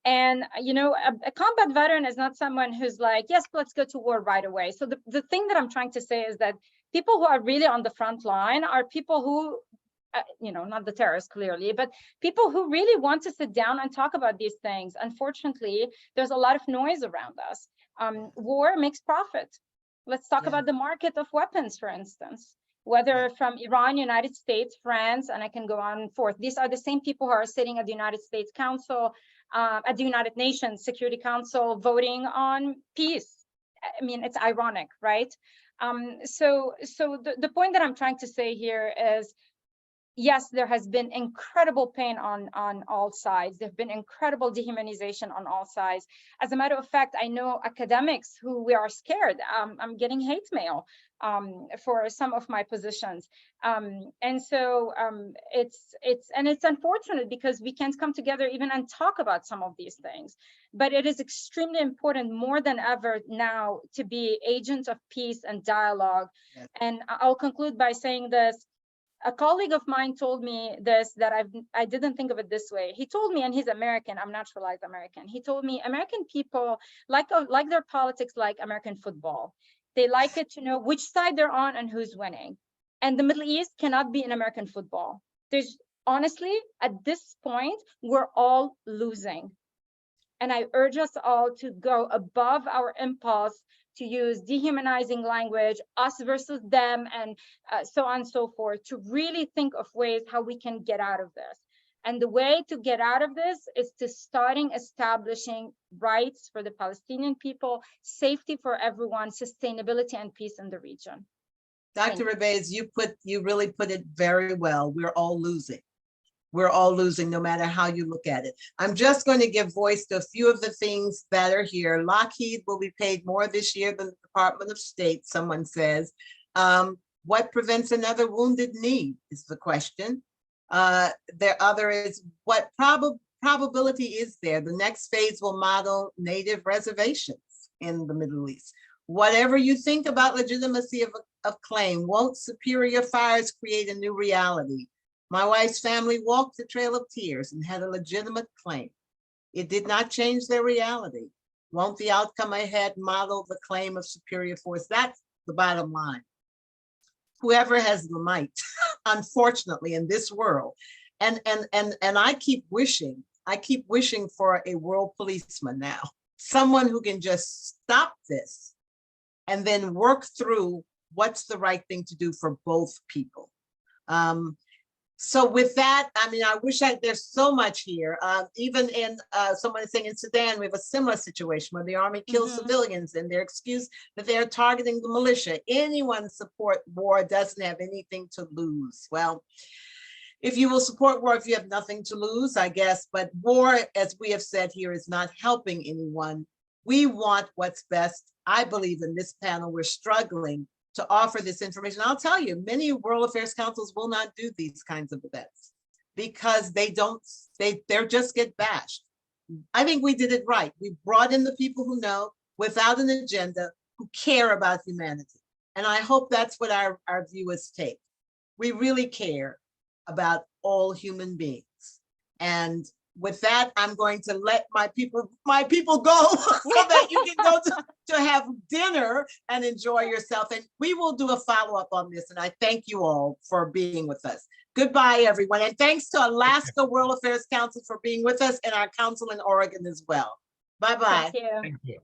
And, you know, a combat veteran is not someone who's like, yes, let's go to war right away. So the thing that I'm trying to say is that people who are really on the front line are people who, you know, not the terrorists clearly, but people who really want to sit down and talk about these things. Unfortunately, there's a lot of noise around us. War makes profit. Let's talk about the market of weapons, for instance, whether from Iran, United States, France, and I can go on and forth. These are the same people who are sitting at the United States Council, at the United Nations Security Council, voting on peace. I mean, it's ironic, right? So the point that I'm trying to say here is, yes, there has been incredible pain on all sides. There's been incredible dehumanization on all sides. As a matter of fact, I know academics who we are scared. I'm getting hate mail for some of my positions. And so it's unfortunate because we can't come together even and talk about some of these things. But it is extremely important more than ever now to be agents of peace and dialogue. Yes. And I'll conclude by saying this. A colleague of mine told me this, that I didn't think of it this way. He told me, and he's American, I'm naturalized American. He told me American people like their politics like American football. They like it to know which side they're on and who's winning. And the Middle East cannot be in American football. There's honestly, at this point, we're all losing. And I urge us all to go above our impulse to use dehumanizing language, us versus them, and so on and so forth, to really think of ways how we can get out of this. And the way to get out of this is to starting establishing rights for the Palestinian people, safety for everyone, sustainability and peace in the region. Dr. Rebeiz, you really put it very well. We're all losing. We're all losing no matter how you look at it. I'm just going to give voice to a few of the things that are here. Lockheed will be paid more this year than the Department of State, someone says. What prevents another wounded knee is the question. The other is what probability is there? The next phase will model native reservations in the Middle East. Whatever you think about legitimacy of claim, won't superior fires create a new reality? My wife's family walked the Trail of Tears and had a legitimate claim. It did not change their reality. Won't the outcome ahead model the claim of superior force? That's the bottom line. Whoever has the might, unfortunately, in this world, and I keep wishing for a world policeman now, someone who can just stop this and then work through what's the right thing to do for both people. So with that, I mean, I wish there's so much here. Even in, someone is saying in Sudan, we have a similar situation where the army kills civilians and their excuse that they are targeting the militia. Anyone support war doesn't have anything to lose. Well, if you will support war, if you have nothing to lose, I guess, but war, as we have said here, is not helping anyone. We want what's best. I believe in this panel, we're struggling to offer this information. I'll tell you, many World Affairs Councils will not do these kinds of events because they're just get bashed. I think we did it right. We brought in the people who know without an agenda, who care about humanity. And I hope that's what our viewers take. We really care about all human beings. And with that, I'm going to let my people go so that you can go to have dinner and enjoy yourself. And we will do a follow-up on this. And I thank you all for being with us. Goodbye, everyone. And thanks to Alaska World Affairs Council for being with us and our council in Oregon as well. Bye-bye. Thank you. Thank you.